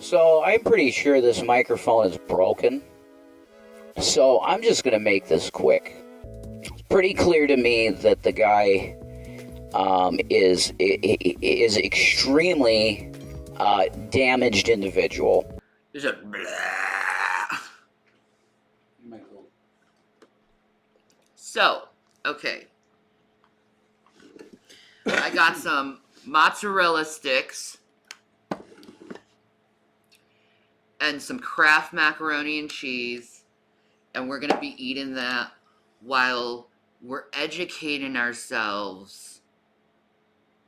So I'm pretty sure this microphone is broken. So I'm just going to make this quick. It's pretty clear to me that the guy is extremely damaged individual. There's a blah. So, okay. I got some mozzarella sticks and some Kraft macaroni and cheese, and we're gonna be eating that while we're educating ourselves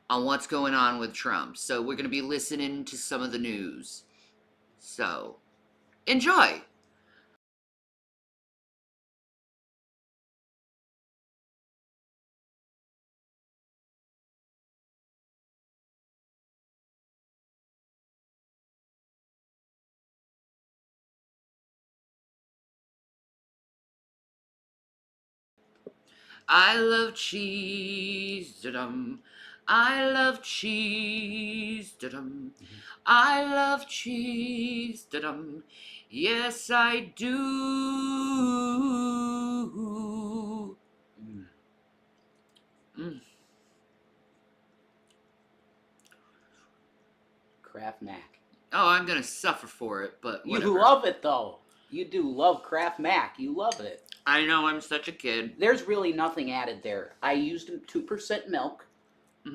on what's going on with Trump. So we're gonna be listening to some of the news. So enjoy. I love cheese, da-dum. I love cheese, da-dum. I love cheese, da-dum. Yes, I do. Kraft Mac. Oh, I'm gonna suffer for it, but whatever. You love it, though. You do love Kraft Mac. You love it. I know, I'm such a kid. There's really nothing added there. I used 2% milk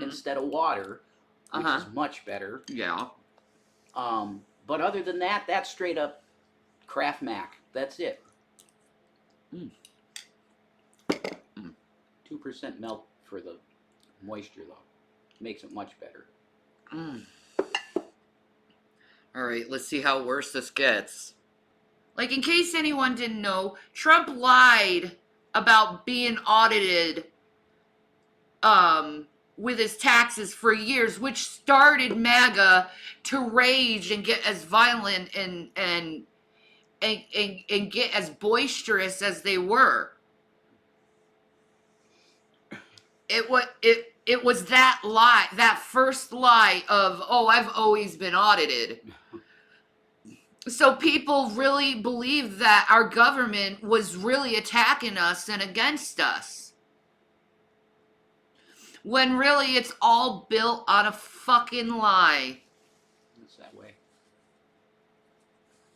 instead of water, which is much better. Yeah. But other than that, that's straight up Kraft Mac. That's it. 2% milk for the moisture, though. Makes it much better. All right, let's see how worse this gets. Like, in case anyone didn't know, Trump lied about being audited with his taxes for years, which started MAGA to rage and get as violent and get as boisterous as they were. It was that lie, that first lie of, oh, I've always been audited. So people really believed that our government was really attacking us and against us. When really it's all built on a fucking lie. It's that way.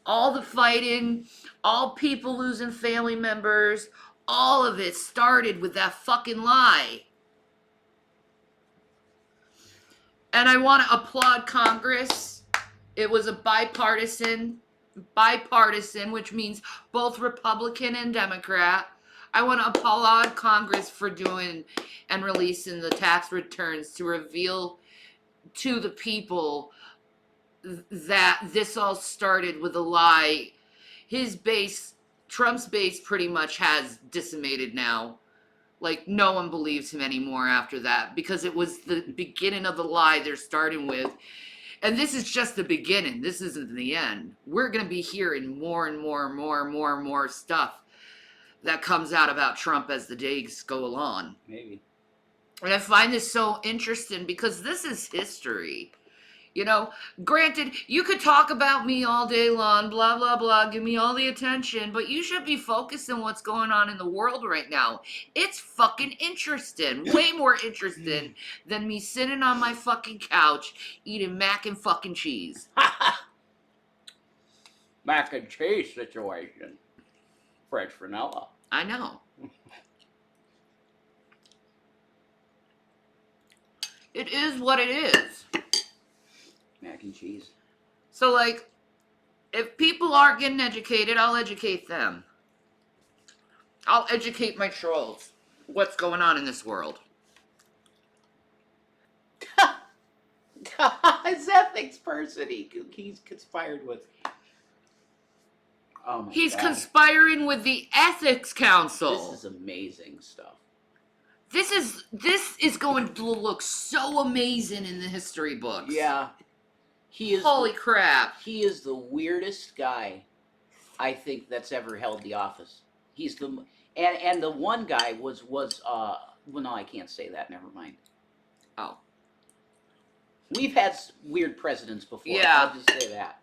All the fighting, all people losing family members, all of it started with that fucking lie. And I want to applaud Congress. It was a bipartisan, which means both Republican and Democrat. I want to applaud Congress for doing and releasing the tax returns to reveal to the people that this all started with a lie. Trump's base pretty much has decimated now. Like, no one believes him anymore after that, because it was the beginning of the lie they're starting with. And this is just the beginning. This isn't the end. We're going to be hearing more and more stuff that comes out about Trump as the days go along. Maybe. And I find this so interesting because this is history. You know, granted, you could talk about me all day long, blah, blah, blah, give me all the attention, but you should be focused on what's going on in the world right now. It's fucking interesting. Way more interesting than me sitting on my fucking couch eating mac and fucking cheese. Mac and cheese situation. French vanilla. I know. It is what it is. Mac and cheese. So, like, if people aren't getting educated, I'll educate them. I'll educate my trolls. What's going on in this world? His ethics person he's conspired with. Oh my He's God. conspiring with the Ethics Council. This is amazing stuff. This is going to look so amazing in the history books. Yeah. He is. Holy crap. He is the weirdest guy, I think, that's ever held the office. He's the and the one guy was well, no, I can't say that. Never mind. Oh. We've had weird presidents before. Yeah. I'll just say that.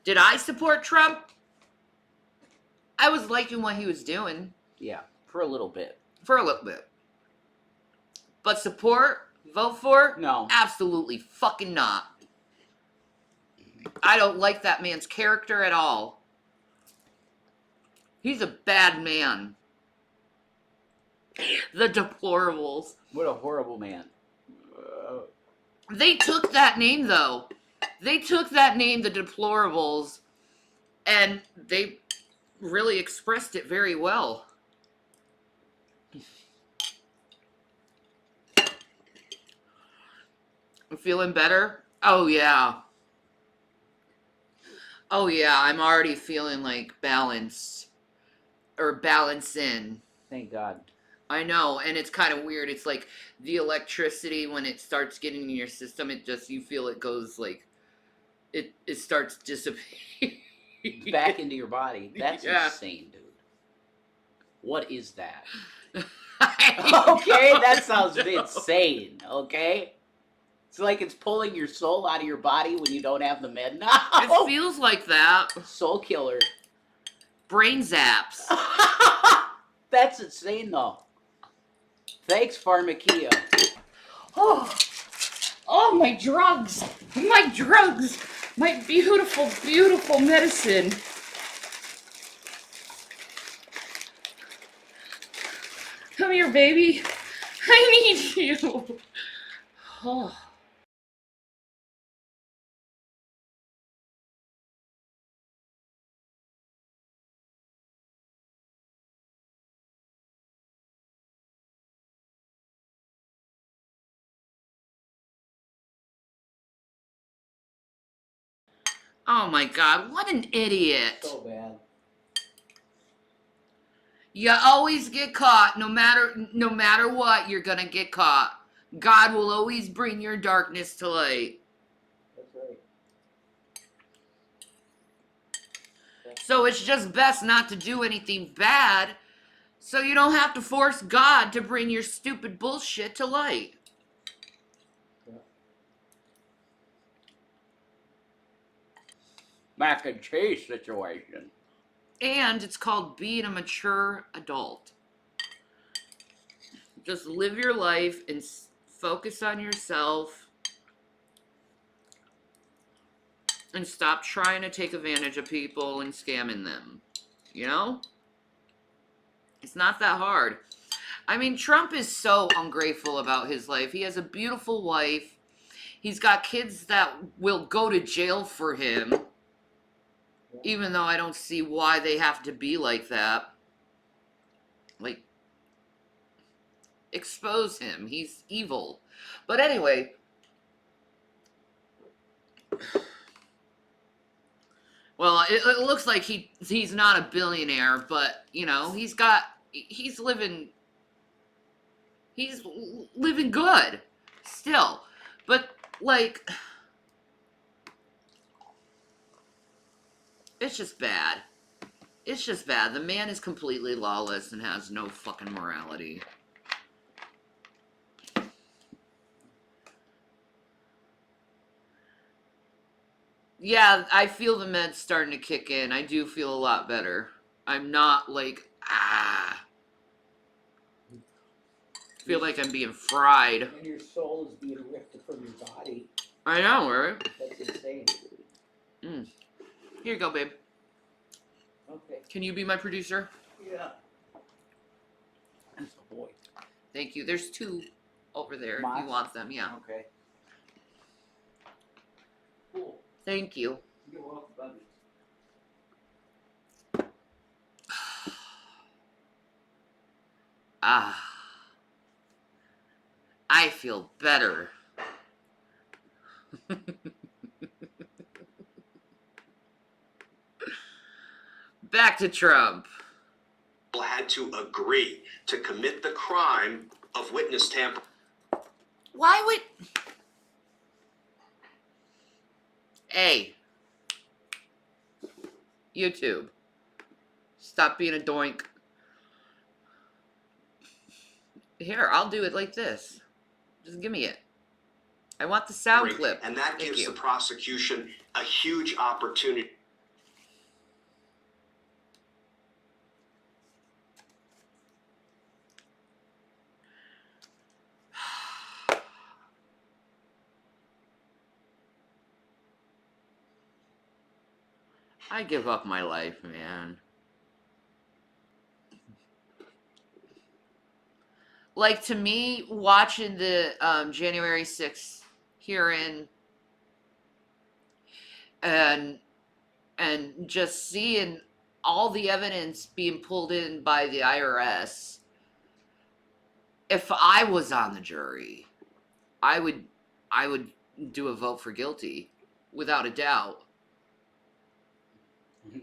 Did I support Trump? I was liking what he was doing. Yeah, for a little bit. For a little bit. But support? Vote for? No. Absolutely fucking not. I don't like that man's character at all. He's a bad man. The deplorables. What a horrible man. They took that name, though. They took that name, the deplorables, and they really expressed it very well. I'm feeling better? Oh, yeah. Oh, yeah, I'm already feeling like balance. Or balance in. Thank God. I know, and it's kind of weird. It's like the electricity, when it starts getting in your system, it just, you feel it goes like, it starts dissipating. Back into your body. That's insane, dude. What is that? Okay, that sounds insane, okay? It's like it's pulling your soul out of your body when you don't have the med now. It feels like that. Soul killer. Brain zaps. That's insane, though. Thanks, Pharmakia. Oh, my drugs. My drugs. My beautiful, beautiful medicine. Come here, baby. I need you. Oh. Oh my God, what an idiot. So bad. You always get caught. No matter what, you're gonna get caught. God will always bring your darkness to light. That's right. So it's just best not to do anything bad, so you don't have to force God to bring your stupid bullshit to light. Mac and cheese situation. And it's called being a mature adult. Just live your life and focus on yourself. And stop trying to take advantage of people and scamming them. You know? It's not that hard. I mean, Trump is so ungrateful about his life. He has a beautiful wife. He's got kids that will go to jail for him. Even though I don't see why they have to be like that. Like, expose him. He's evil. But anyway. Well, it looks like he's not a billionaire, but, you know, he's living good still. But, like, it's just bad. It's just bad. The man is completely lawless and has no fucking morality. Yeah, I feel the meds starting to kick in. I do feel a lot better. I'm not like, feel like I'm being fried. And your soul is being ripped from your body. I know, right? That's insane. Here you go, babe. Okay. Can you be my producer? Yeah. That's a boy. Thank you. There's two over there if Mods? you want them. Yeah. Okay. Cool. Thank you. You're welcome, buddy. I feel better. Back to Trump. Had to agree to commit the crime of witness tampering. Why would... Hey. YouTube. Stop being a doink. Here, I'll do it like this. Just give me it. I want the sound clip. And that gives the prosecution a huge opportunity. I give up my life, man. Like, to me, watching the January 6th hearing and just seeing all the evidence being pulled in by the IRS, if I was on the jury, I would do a vote for guilty, without a doubt.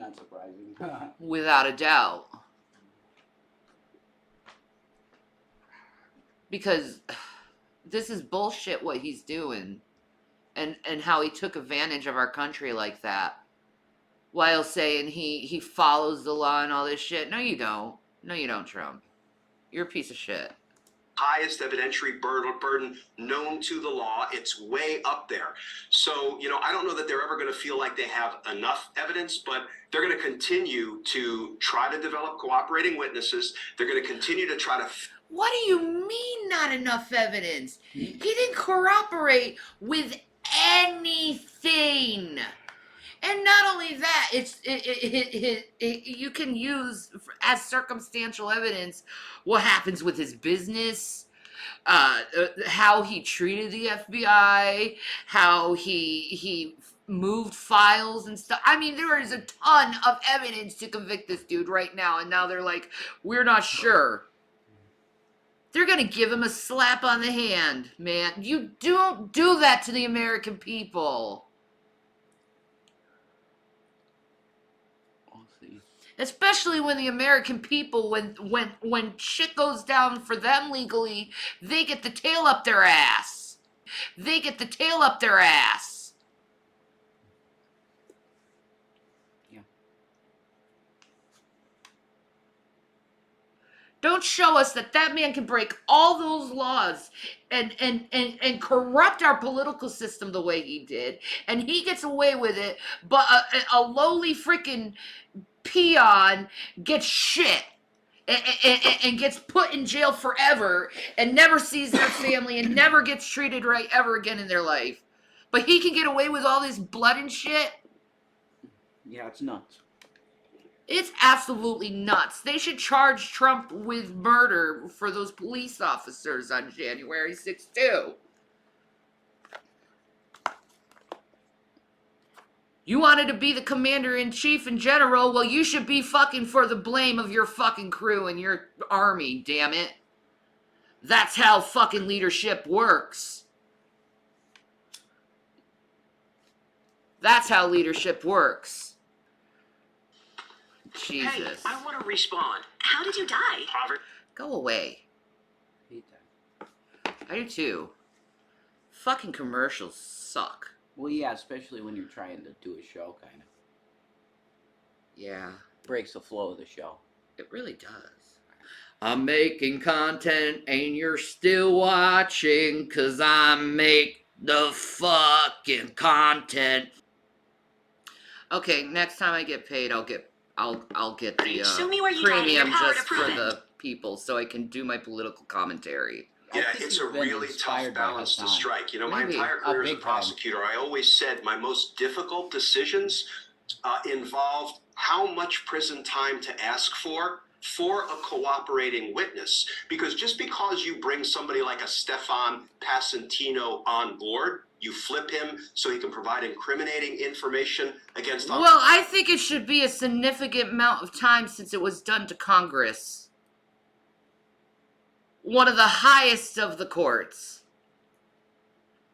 Not surprising. Without a doubt. Because this is bullshit what he's doing. And how he took advantage of our country like that. While saying he follows the law and all this shit. No, you don't. No, you don't, Trump. You're a piece of shit. Highest evidentiary burden known to the law. It's way up there. So, I don't know that they're ever going to feel like they have enough evidence, but they're going to continue to try to develop cooperating witnesses. They're going to continue to try to... What do you mean not enough evidence? He didn't corroborate with anything. And not only that, you can use as circumstantial evidence what happens with his business, how he treated the FBI, how he moved files and stuff. I mean, there is a ton of evidence to convict this dude right now, and now they're like, we're not sure. They're going to give him a slap on the hand, man. You don't do that to the American people. Especially when the American people, when shit goes down for them legally, they get the tail up their ass. They get the tail up their ass. Yeah. Don't show us that man can break all those laws and corrupt our political system the way he did, and he gets away with it, but a lowly freaking peon gets shit and gets put in jail forever and never sees their family and never gets treated right ever again in their life. But he can get away with all this blood and shit. Yeah, it's nuts. It's absolutely nuts. They should charge Trump with murder for those police officers on January 6th too. You wanted to be the commander-in-chief and general, well, you should be fucking for the blame of your fucking crew and your army, damn it. That's how fucking leadership works. That's how leadership works. Jesus. Hey, I want to respond. How did you die? Poverty. Go away. I hate that. I do too. Fucking commercials suck. Well, yeah, especially when you're trying to do a show, kind of. Yeah. Breaks the flow of the show. It really does. I'm making content and you're still watching 'cause I make the fucking content. Okay, next time I get paid, I'll get the Show me where you got your premium power to just for prove it. the people so I can do my political commentary. Yeah, I think it's a you've been really tough inspired by balance to Hassan. strike. My Maybe. entire career as a Big time. prosecutor, I always said my most difficult decisions involved how much prison time to ask for a cooperating witness. Because just because you bring somebody like a Stefan Passantino on board, you flip him so he can provide incriminating information against... Well, I think it should be a significant amount of time since it was done to Congress. One of the highest of the courts.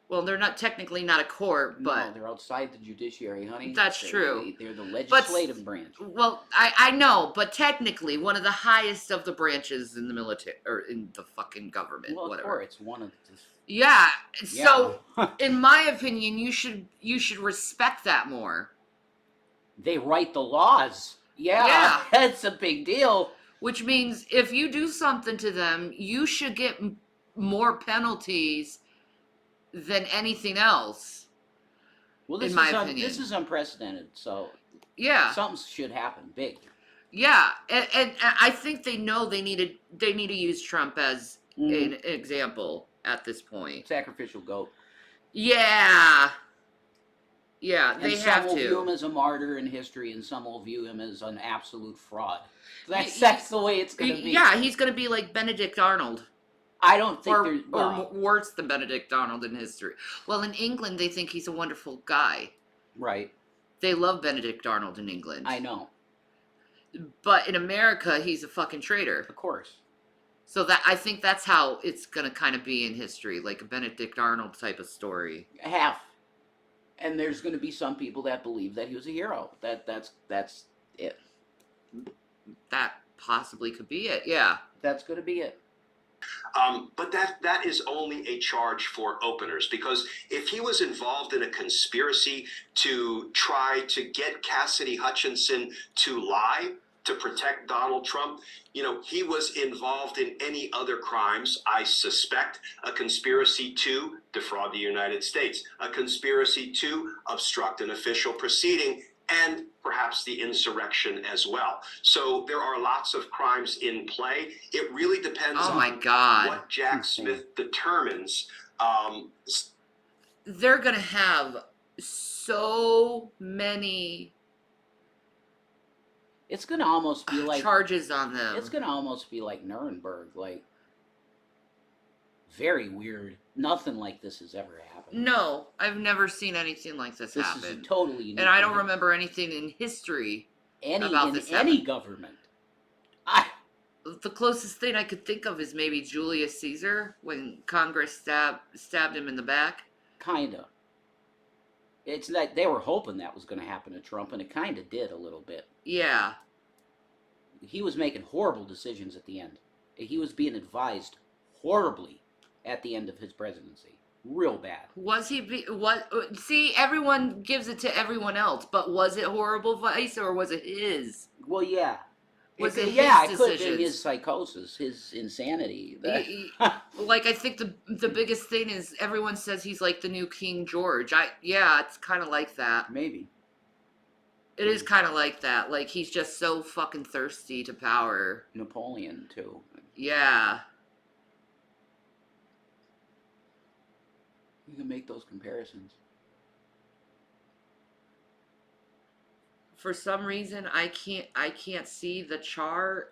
Well, they're not technically not a court, but... No, they're outside the judiciary, honey. That's true. They're the legislative branch. Well, I know, but technically one of the highest of the branches in the military, or in the fucking government, Well, of whatever. course, it's one of the... Yeah, so, Yeah. in my opinion, you should respect that more. They write the laws. Yeah, Yeah. That's a big deal. Which means if you do something to them, you should get more penalties than anything else. Well, in my opinion. This is unprecedented, so Yeah, something should happen big. yeah, and I think they know they need to use Trump as an example at this point. Sacrificial goat. Yeah. Yeah, they and have some will to. view him as a martyr in history, and some will view him as an absolute fraud. That's Y- the way it's going to be. Yeah, he's going to be like Benedict Arnold. I don't think or worse than Benedict Arnold in history. Well, in England, they think he's a wonderful guy. Right. They love Benedict Arnold in England. I know. But in America, he's a fucking traitor. Of course. So that I think that's how it's going to kind of be in history, like a Benedict Arnold type of story. Half. And there's going to be some people that believe that he was a hero. That's it. That possibly could be it, yeah. That's going to be it. But that is only a charge for openers, because if he was involved in a conspiracy to try to get Cassidy Hutchinson to lie to protect Donald Trump, you know, he was involved in any other crimes, I suspect, a conspiracy to defraud the United States, a conspiracy to obstruct an official proceeding, and perhaps the insurrection as well. So there are lots of crimes in play. It really depends Oh my on God. what Jack Smith determines. They're going to have so many It's going to almost be like charges on them. It's going to almost be like Nuremberg, like very weird. Nothing like this has ever happened. No, I've never seen anything like this happen. This is totally unique. And I don't remember anything in history about this any happening. government. The closest thing I could think of is maybe Julius Caesar when Congress stabbed him in the back. Kinda. It's like they were hoping that was going to happen to Trump, and it kind of did a little bit. Yeah. He was making horrible decisions at the end. He was being advised horribly at the end of his presidency. Real bad. Was he? See, everyone gives it to everyone else, but was it horrible advice or was it his? Well, yeah. Was it his it could have been decisions? his psychosis, his insanity. Like, I think the biggest thing is everyone says he's like the new King George. Yeah, it's kind of like that. Maybe. It is kind of like that. Like, he's just so fucking thirsty to power. Napoleon, too. Yeah. You can make those comparisons. For some reason, I can't see the chat,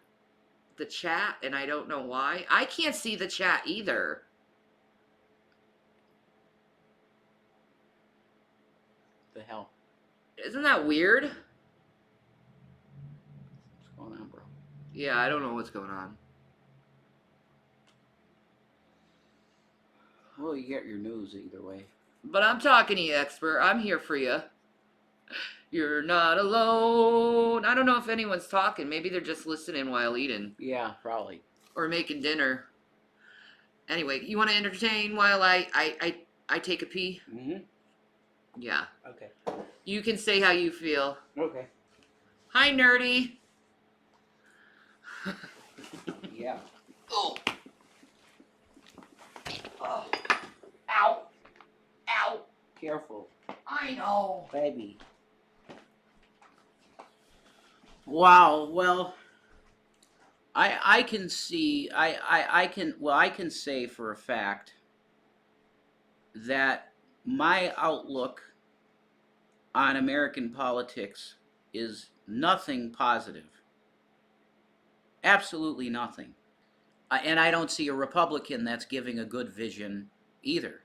and I don't know why. I can't see the chat either. The hell? Isn't that weird? What's going on, bro? Yeah, I don't know what's going on. Well, you get your news either way. But I'm talking to you, expert. I'm here for you. You're not alone. I don't know if anyone's talking. Maybe they're just listening while eating. Yeah, probably. Or making dinner. Anyway, you want to entertain while I take a pee? Mm-hmm. Yeah. Okay. You can say how you feel. Okay. Hi, nerdy. Yeah. Oh. Oh. Ow. Ow. Careful. I know. Baby. Wow, well, I can see, I can say for a fact that my outlook on American politics is nothing positive. Absolutely nothing. And I don't see a Republican that's giving a good vision either.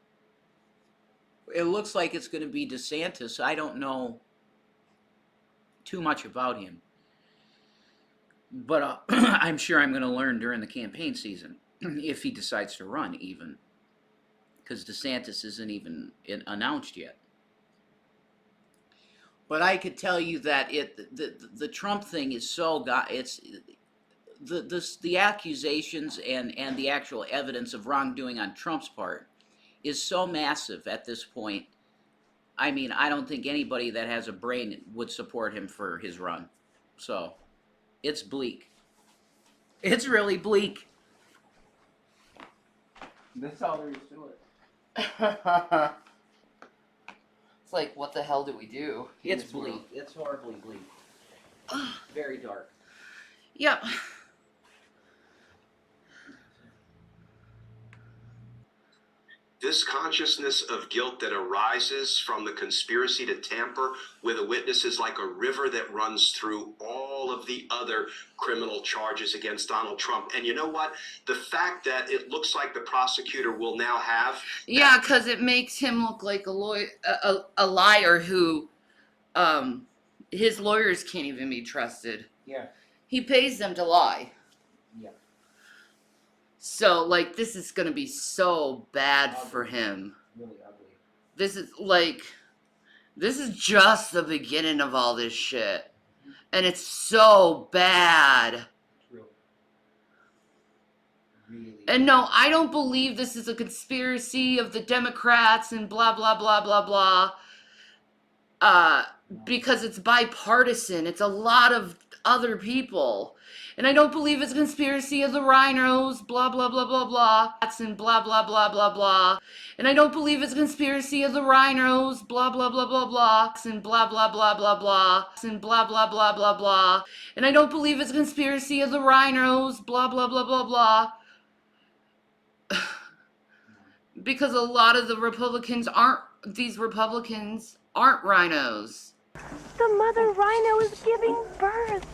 It looks like it's going to be DeSantis. I don't know too much about him. But I'm sure I'm going to learn during the campaign season, if he decides to run even. Because DeSantis isn't even announced yet. But I could tell you that the Trump thing is so it's the accusations and the actual evidence of wrongdoing on Trump's part is so massive at this point. I mean, I don't think anybody that has a brain would support him for his run. So, it's bleak. It's really bleak. That's all there is to it. It's like, what the hell do we do? It's bleak. It's horribly bleak. Very dark. Yep. This consciousness of guilt that arises from the conspiracy to tamper with a witness is like a river that runs through all of the other criminal charges against Donald Trump. And you know what? The fact that it looks like the prosecutor will now have... Yeah, because it makes him look like a liar who, his lawyers can't even be trusted. Yeah. He pays them to lie. Yeah. So, like, this is going to be so bad for him. Really ugly. This is just the beginning of all this shit. And it's so bad. True. Really. And no, I don't believe this is a conspiracy of the Democrats and blah, blah, blah, blah, blah. Because it's bipartisan. It's a lot of other people. And I don't believe it's a conspiracy of the rhinos, blah, blah, blah, blah, blah. And blah, blah, blah, blah, blah. And I don't believe it's a conspiracy of the rhinos, blah, blah, blah, blah, blah. And blah, blah, blah, blah, blah. And blah, blah, blah, blah, blah. And I don't believe it's a conspiracy of the rhinos, blah, blah, blah, blah, blah. Because a lot of the Republicans aren't rhinos. The mother rhino is giving birth.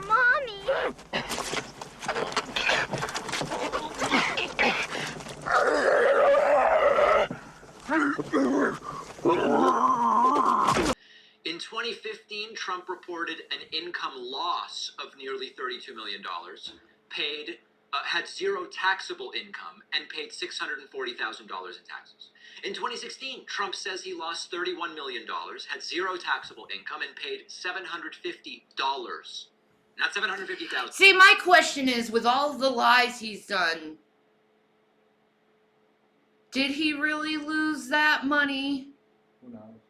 Mommy. In 2015, Trump reported an income loss of nearly $32 million, had zero taxable income, and paid $640,000 in taxes. In 2016, Trump says he lost $31 million, had zero taxable income, and paid $750. Not $750,000. See, my question is, with all the lies he's done, did he really lose that money? Who knows?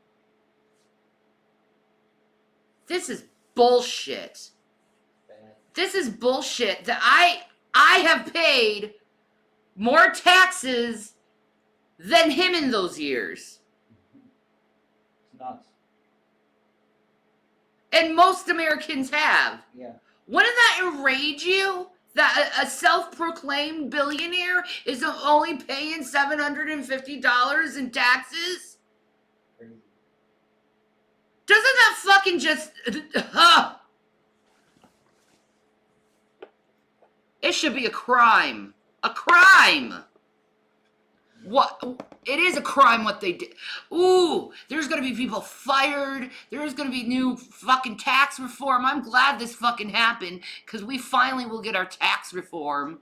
This is bullshit. Bad. This is bullshit that I have paid more taxes than him in those years. It's nuts. And most Americans have. Yeah. Wouldn't that enrage you? That a self-proclaimed billionaire is only paying $750 in taxes? Crazy. Doesn't that fucking just... It should be a crime. A crime! What? It is a crime what they did. Ooh, there's gonna be people fired. There's gonna be new fucking tax reform. I'm glad this fucking happened, because we finally will get our tax reform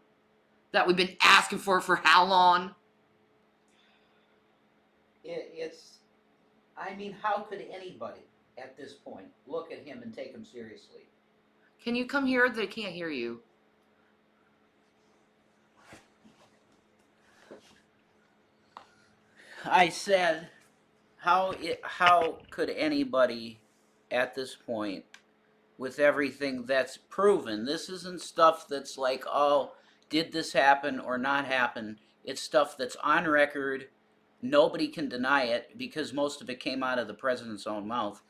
that we've been asking for how long? I mean, how could anybody at this point look at him and take him seriously? Can you come here? They can't hear you. I said, how could anybody at this point, with everything that's proven, this isn't stuff that's like, oh, did this happen or not happen? It's stuff that's on record. Nobody can deny it because most of it came out of the president's own mouth.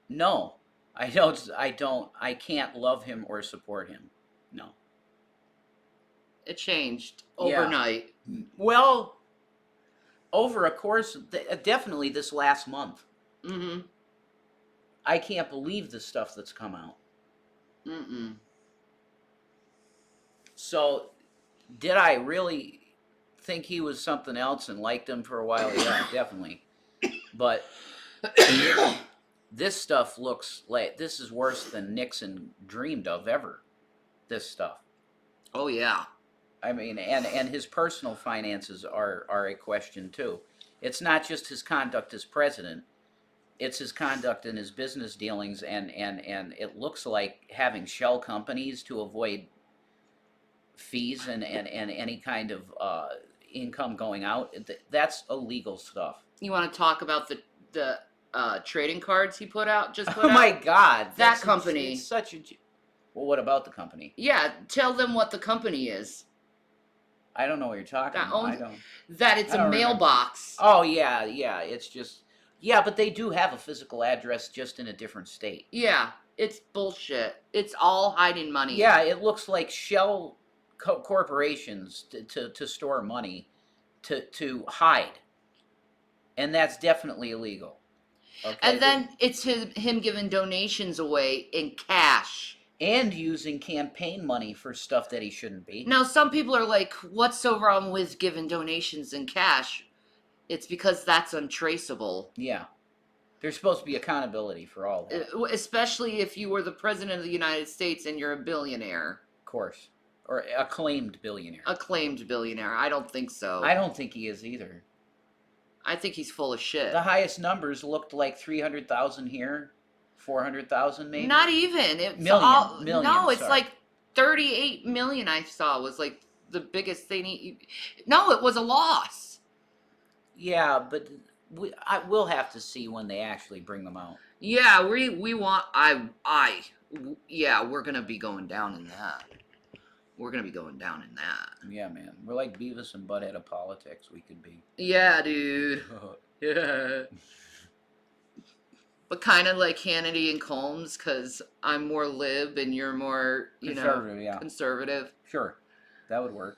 No, I can't love him or support him. No. It changed overnight. Yeah. Well, over a course, definitely this last month. Mm-hmm. I can't believe the stuff that's come out. Mm-mm. So, did I really think he was something else and liked him for a while? Yeah, definitely. But this stuff looks like, this is worse than Nixon dreamed of ever. This stuff. Oh, yeah. I mean, and his personal finances are a question too. It's not just his conduct as president, it's his conduct in his business dealings, and it looks like having shell companies to avoid fees and any kind of income going out. That's illegal stuff. You want to talk about the trading cards he put out. Just put Oh out. my God. That company. It's such a. Well, what about the company? Yeah, tell them what the company is. I don't know what you're talking That about. owns- I don't. That it's I a don't remember. mailbox. Oh yeah, yeah. It's just. Yeah, but they do have a physical address, just in a different state. Yeah, it's bullshit. It's all hiding money. Yeah, it looks like shell corporations to store money, to hide, and that's definitely illegal. Okay. And then it's him giving donations away in cash. And using campaign money for stuff that he shouldn't be. Now, some people are like, what's so wrong with giving donations in cash? It's because that's untraceable. Yeah. There's supposed to be accountability for all that. Especially if you were the president of the United States and you're a billionaire. Of course. Or acclaimed billionaire. Acclaimed billionaire. I don't think so. I don't think he is either. I think he's full of shit. The highest numbers looked like 300,000 here, 400,000 maybe. Not even. It's Million, no, it's sorry. like 38 million I saw was like the biggest thing. No, it was a loss. Yeah, but we'll have to see when they actually bring them out. Yeah, we want yeah, we're gonna be going down in that. We're gonna be going down in that. Yeah, man. We're like Beavis and Butthead of politics. We could be. Yeah, dude. Yeah. But kind of like Hannity and Combs, because I'm more lib and you're more, Conservative, yeah. conservative. Sure. That would work.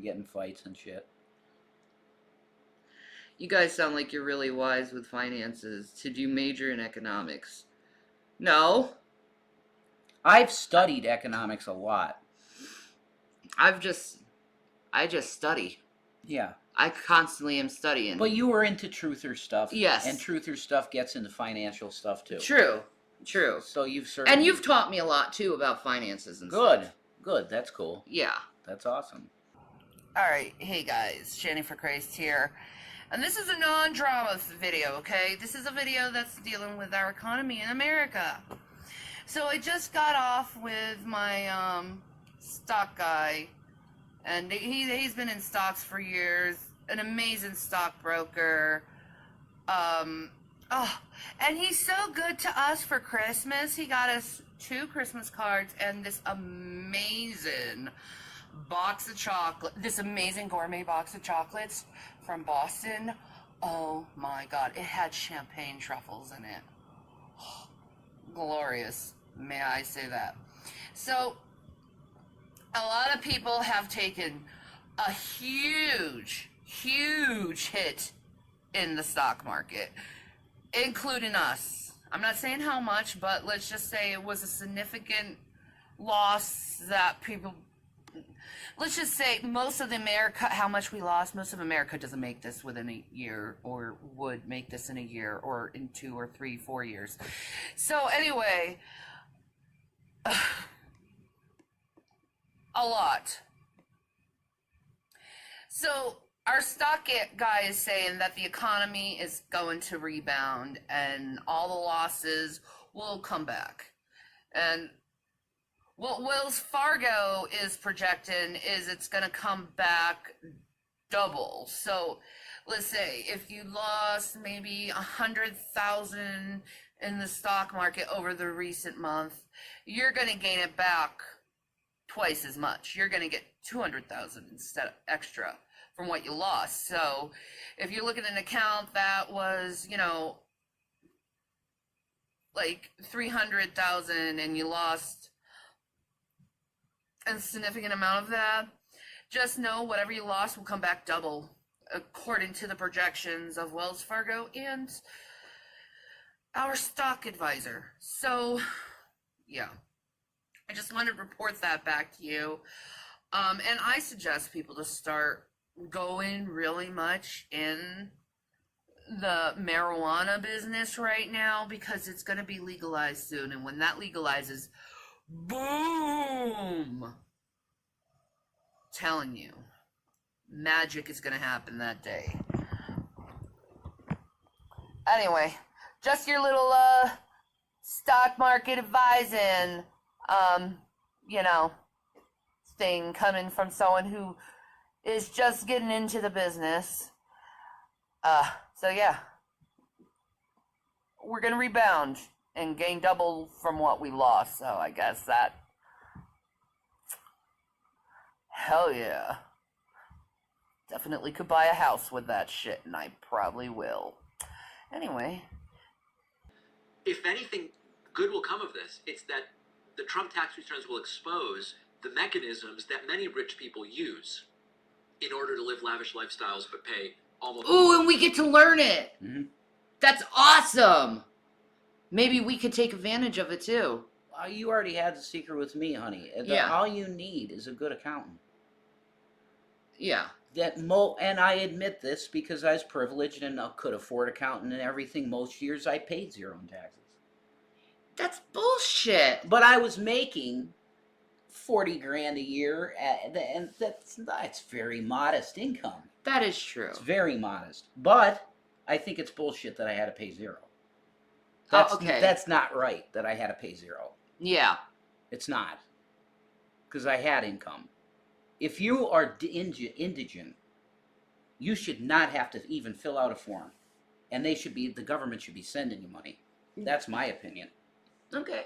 Get in fights and shit. You guys sound like you're really wise with finances. Did you major in economics? No. I've studied economics a lot. I just study. Yeah. I constantly am studying. But you were into truther stuff. Yes. And truther stuff gets into financial stuff too. True. So you've certainly... And you've taught me a lot too about finances and Good. stuff. Good. That's cool. Yeah. That's awesome. Alright, hey guys, ShannyForChrist here. And this is a non-drama video, okay? This is a video that's dealing with our economy in America. So I just got off with my stock guy, and he's been in stocks for years, an amazing stockbroker. And he's so good to us for Christmas. He got us 2 Christmas cards and this amazing box of chocolate, this amazing gourmet box of chocolates from Boston. Oh my God, it had champagne truffles in it. Glorious, may I say that. So a lot of people have taken a huge hit in the stock market, including us. I'm not saying how much, but let's just say it was a significant loss that people... Let's just say most of America, how much we lost, most of America doesn't make this within a year, or would make this in a year, or in 2 or 3, 4 years. So anyway, a lot. So our stock guy is saying that the economy is going to rebound and all the losses will come back. And what Wells Fargo is projecting is it's going to come back double. So let's say if you lost maybe 100,000 in the stock market over the recent month, you're going to gain it back twice as much. You're going to get 200,000 instead of extra from what you lost. So if you look at an account that was, like 300,000 and you lost a significant amount of that, just know whatever you lost will come back double, according to the projections of Wells Fargo and our stock advisor. So, yeah, I just wanted to report that back to you. And I suggest people to start going really much in the marijuana business right now, because it's going to be legalized soon. And when that legalizes, boom, telling you, magic is going to happen that day. Anyway, just your little stock market advising thing coming from someone who is just getting into the business. So yeah, we're gonna rebound and gain double from what we lost. So I guess that. Hell yeah. Definitely could buy a house with that shit, and I probably will. Anyway. If anything good will come of this, it's that the Trump tax returns will expose the mechanisms that many rich people use in order to live lavish lifestyles but pay almost... Ooh, and we get to learn it. Mm-hmm. That's awesome. Maybe we could take advantage of it too. You already had the secret with me, honey. Yeah. All you need is a good accountant. Yeah. And I admit this because I was privileged and could afford accountant and everything. Most years I paid zero in taxes. That's bullshit. But I was making 40 grand a year, and that's very modest income. That is true. It's very modest. But I think it's bullshit that I had to pay zero. Okay. That's not right that I had to pay zero. Yeah. It's not. Because I had income. If you are indigent, you should not have to even fill out a form. And the government should be sending you money. That's my opinion. Okay.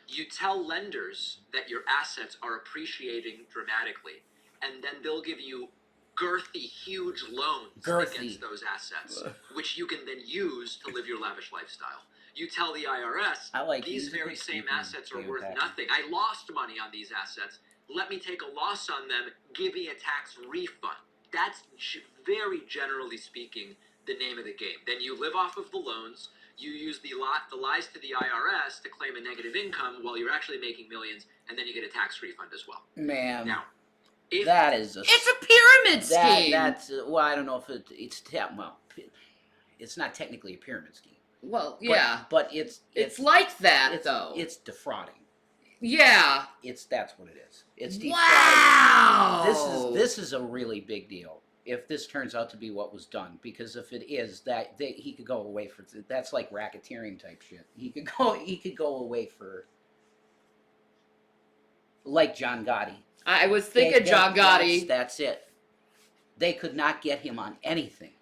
You tell lenders that your assets are appreciating dramatically, and then they'll give you girthy, huge loans against those assets, which you can then use to live your lavish lifestyle. You tell the IRS, these very same assets are worth nothing. I lost money on these assets. Let me take a loss on them. Give me a tax refund. That's very generally speaking the name of the game. Then you live off of the loans. You use the lies to the IRS to claim a negative income while you're actually making millions, and then you get a tax refund as well. Man, now, It's a pyramid scheme. I don't know if it's not technically a pyramid scheme. Well, yeah, but it's like that though. It's defrauding. Yeah, that's what it is. It's defrauding. Wow. This is a really big deal. If this turns out to be what was done, because if it is, he could go away for that's like racketeering type shit. He could go away for like John Gotti. I was thinking John Gotti. That's it. They could not get him on anything,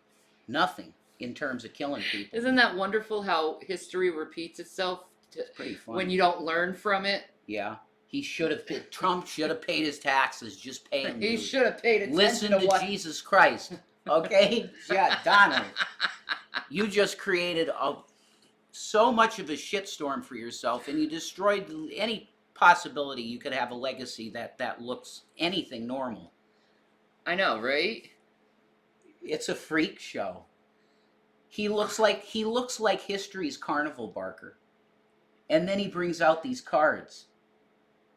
nothing in terms of killing people. Isn't that wonderful how history repeats itself? It's pretty funny when you don't learn from it. Yeah. Trump should have paid his taxes. Just pay him. He should have paid attention. Listen to Jesus Christ. Okay? Yeah, Donald. You just created so much of a shitstorm for yourself, and you destroyed any possibility you could have a legacy that looks anything normal. I know, right? It's a freak show. He looks like history's carnival barker. And then he brings out these cards.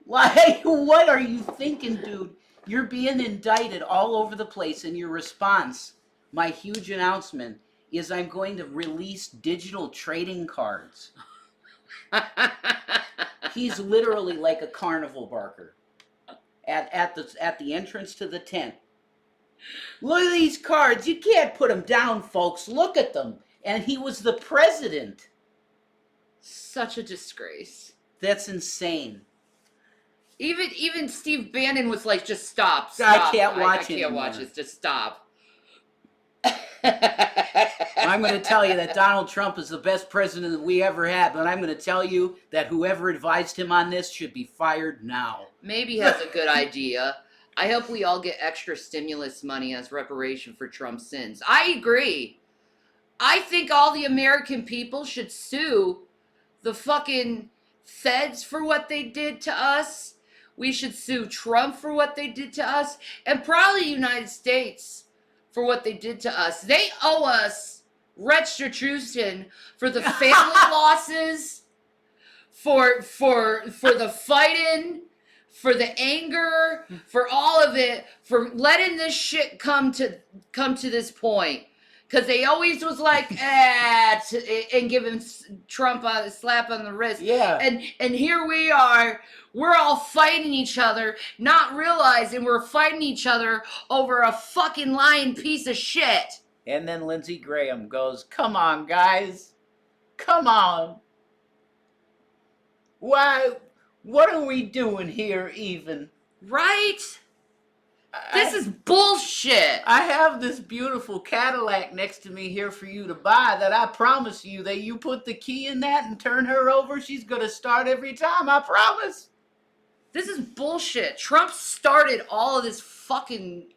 Like, what are you thinking, dude? You're being indicted all over the place, and your response, my huge announcement, is I'm going to release digital trading cards. He's literally like a carnival barker at the entrance to the tent. Look at these cards. You can't put them down, folks. Look at them. And he was the president. Such a disgrace. That's insane. Even Steve Bannon was like, just stop. I can't watch it. I can't watch this. Just stop. I'm going to tell you that Donald Trump is the best president that we ever had, but I'm going to tell you that whoever advised him on this should be fired now. Maybe he has a good idea. I hope we all get extra stimulus money as reparation for Trump's sins. I agree. I think all the American people should sue the fucking feds for what they did to us. We should sue Trump for what they did to us, and probably the United States for what they did to us. They owe us restitution for the family losses, for the fighting, for the anger, for all of it, for letting this shit come to this point. Because they always was like, and giving Trump a slap on the wrist. Yeah. And here we are, we're all fighting each other, not realizing we're fighting each other over a fucking lying piece of shit. And then Lindsey Graham goes, come on, guys. Come on. Why? What are we doing here even? Right? This is bullshit. I have this beautiful Cadillac next to me here for you to buy that I promise you that you put the key in that and turn her over, she's going to start every time, I promise. This is bullshit. Trump started all of this fucking,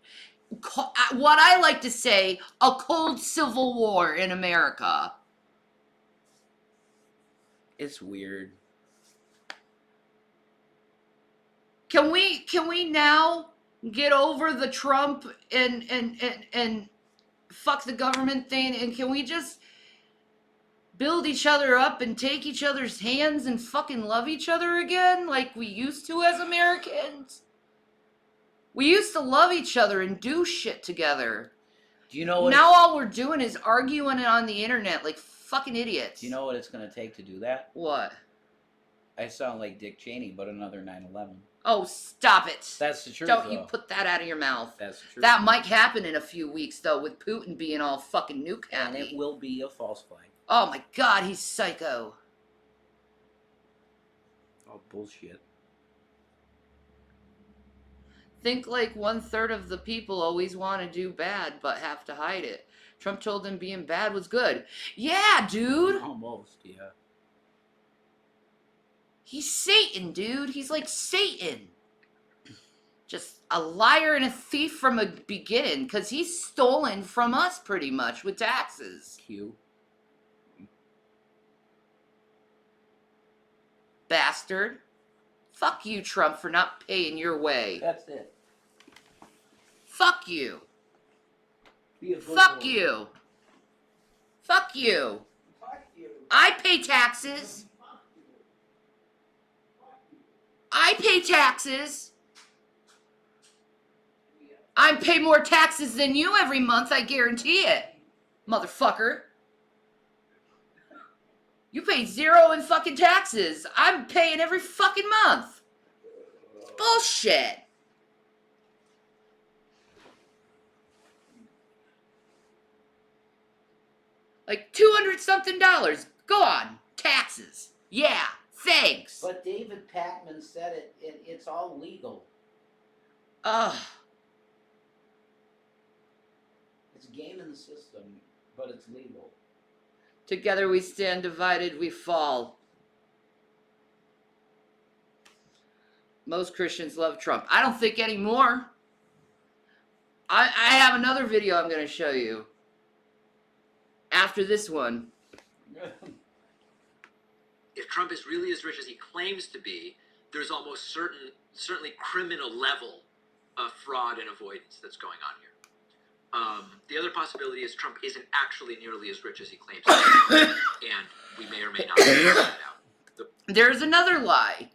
what I like to say, a cold civil war in America. It's weird. Can we now get over the Trump and fuck the government thing, and can we just build each other up and take each other's hands and fucking love each other again like we used to as Americans? We used to love each other and do shit together. Do you know what? Now all we're doing is arguing it on the internet like fucking idiots. Do you know what it's going to take to do that? What? I sound like Dick Cheney, but another 9/11. Oh, stop it. That's the truth. Don't though. you put that out of your mouth. That's the truth. That might happen in a few weeks, though, with Putin being all fucking nuke And happy. it will be a false flag. Oh my god, he's psycho. Oh, bullshit. Think like 1/3 of the people always want to do bad, but have to hide it. Trump told them being bad was good. Yeah, dude. Almost, yeah. He's Satan, dude. He's like Satan. Just a liar and a thief from a beginning, because he's stolen from us pretty much with taxes. Q. Bastard. Fuck you, Trump, for not paying your way. That's it. Fuck you. Be a good Fuck boy. you. Fuck you. Fuck you. I pay taxes. I pay taxes. I pay more taxes than you every month, I guarantee it. Motherfucker. You pay 0 in fucking taxes. I'm paying every fucking month. Bullshit. Like $200-something. Go on. Taxes. Yeah. Thanks. But David Pakman said it's all legal. Ugh. It's gaming the system, but it's legal. Together we stand, divided we fall. Most Christians love Trump. I don't think anymore. I have another video I'm going to show you. After this one. If Trump is really as rich as he claims to be, there's almost certainly criminal level of fraud and avoidance that's going on here. The other possibility is Trump isn't actually nearly as rich as he claims to be, and we may or may not figure that out. There's another lie.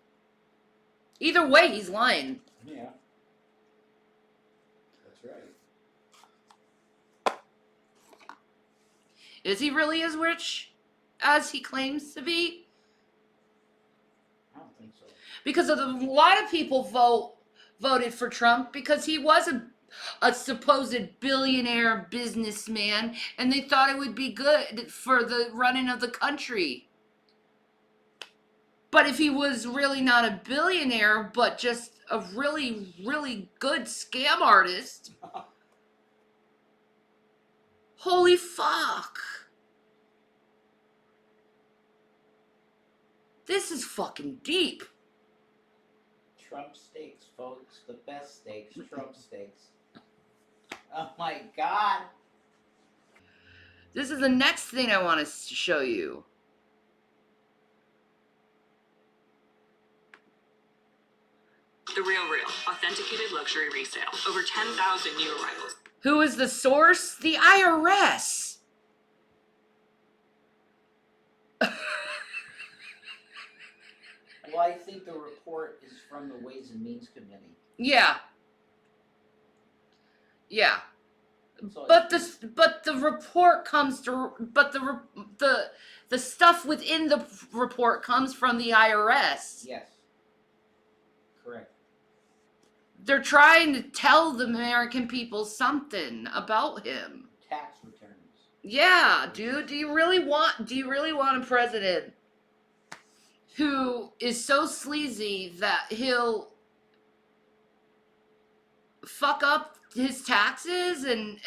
Either way, he's lying. Yeah. That's right. Is he really as rich as he claims to be? I don't think so. Because a lot of people voted for Trump because he was a supposed billionaire businessman, and they thought it would be good for the running of the country. But if he was really not a billionaire, but just a really, really good scam artist, holy fuck. This is fucking deep. Trump steaks, folks. The best steaks. Trump steaks. Oh my god. This is the next thing I want to show you. The Real, authenticated luxury resale. Over 10,000 new arrivals. Who is the source? The IRS. Well, I think the report is from the Ways and Means Committee. Yeah. Yeah. So But the report comes to the stuff within the report comes from the IRS. yes. Correct. They're trying to tell the American people something about him. Tax returns. Yeah, dude, do you really want a president who is so sleazy that he'll fuck up his taxes and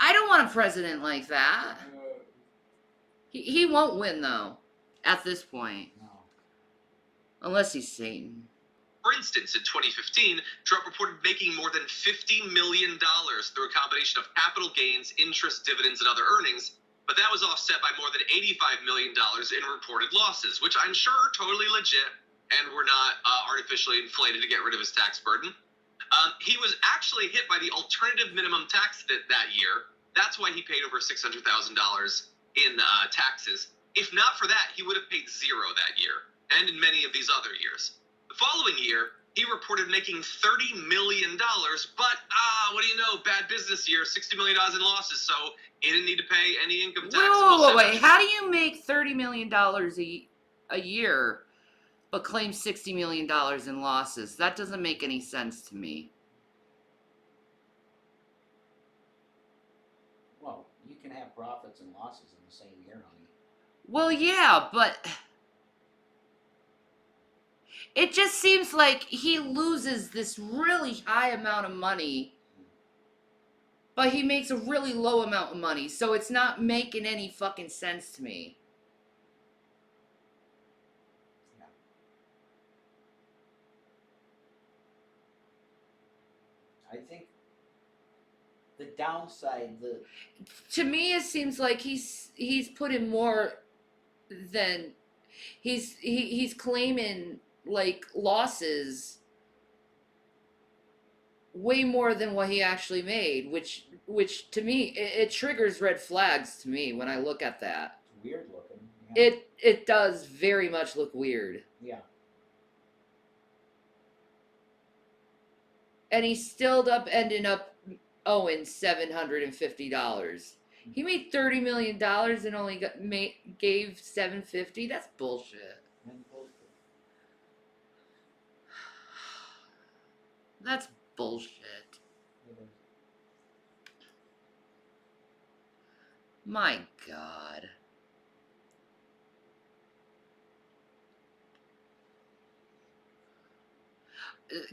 I don't want a president like that. He won't win though at this point. No. Unless he's Satan. For instance, in 2015, Trump reported making more than $50 million through a combination of capital gains, interest, dividends, and other earnings, but that was offset by more than $85 million in reported losses, which I'm sure are totally legit and were not artificially inflated to get rid of his tax burden. He was actually hit by the alternative minimum tax that year. That's why he paid over $600,000 in taxes. If not for that, he would have paid zero that year, and in many of these other years. The following year, he reported making $30 million, but what do you know, bad business year, $60 million in losses, so he didn't need to pay any income tax. Wait. How do you make $30 million a year, but claim $60 million in losses? That doesn't make any sense to me. Well, you can have profits and losses in the same year, honey. Well, yeah, but it just seems like he loses this really high amount of money, but he makes a really low amount of money, so it's not making any fucking sense to me. Yeah. I think the downside, To me, it seems like he's put in more than he's claiming like losses way more than what he actually made, which to me it triggers red flags to me when I look at that. it's weird looking. Yeah. It does very much look weird. Yeah. And he still ended up owing $750. He made $30 million and only gave $750. That's bullshit. And bullshit. That's bullshit. It is. My God.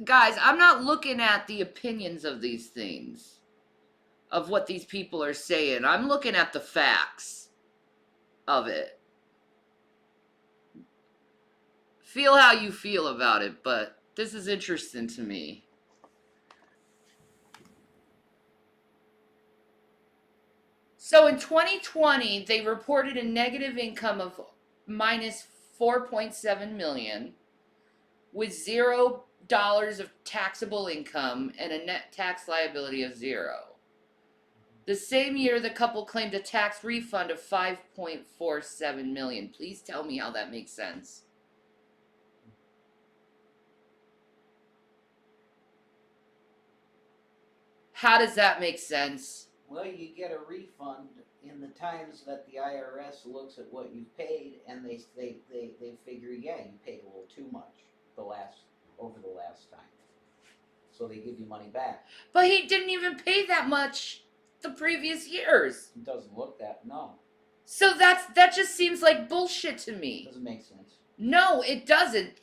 Guys, I'm not looking at the opinions of these things, of what these people are saying. I'm looking at the facts of it. Feel how you feel about it, but this is interesting to me. So in 2020, they reported a negative income of minus 4.7 million with $0 of taxable income and a net tax liability of 0. The same year, the couple claimed a tax refund of 5.47 million. Please tell me how that makes sense. How does that make sense? Well, you get a refund in the times that the IRS looks at what you paid, and they figure, yeah, you paid a little too much over the last time, so they give you money back. But he didn't even pay that much the previous years. It doesn't look that, no. So that just seems like bullshit to me. Doesn't make sense. No, it doesn't.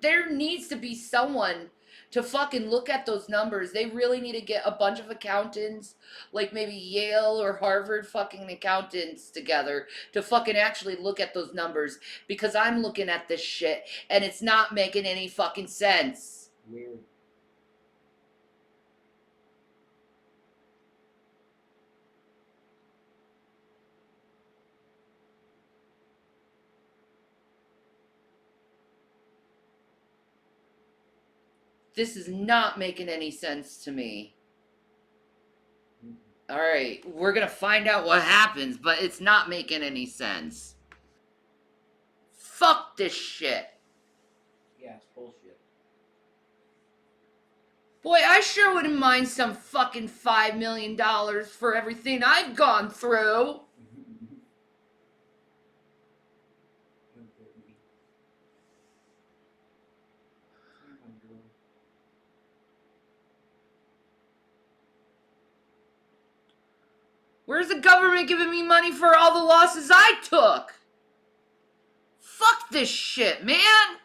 There needs to be someone to fucking look at those numbers. They really need to get a bunch of accountants, like maybe Yale or Harvard fucking accountants together to fucking actually look at those numbers, because I'm looking at this shit and it's not making any fucking sense. Weird. This is not making any sense to me. Alright, we're gonna find out what happens, but it's not making any sense. Fuck this shit. Yeah, it's bullshit. Boy, I sure wouldn't mind some fucking $5 million for everything I've gone through. Where's the government giving me money for all the losses I took? Fuck this shit, man.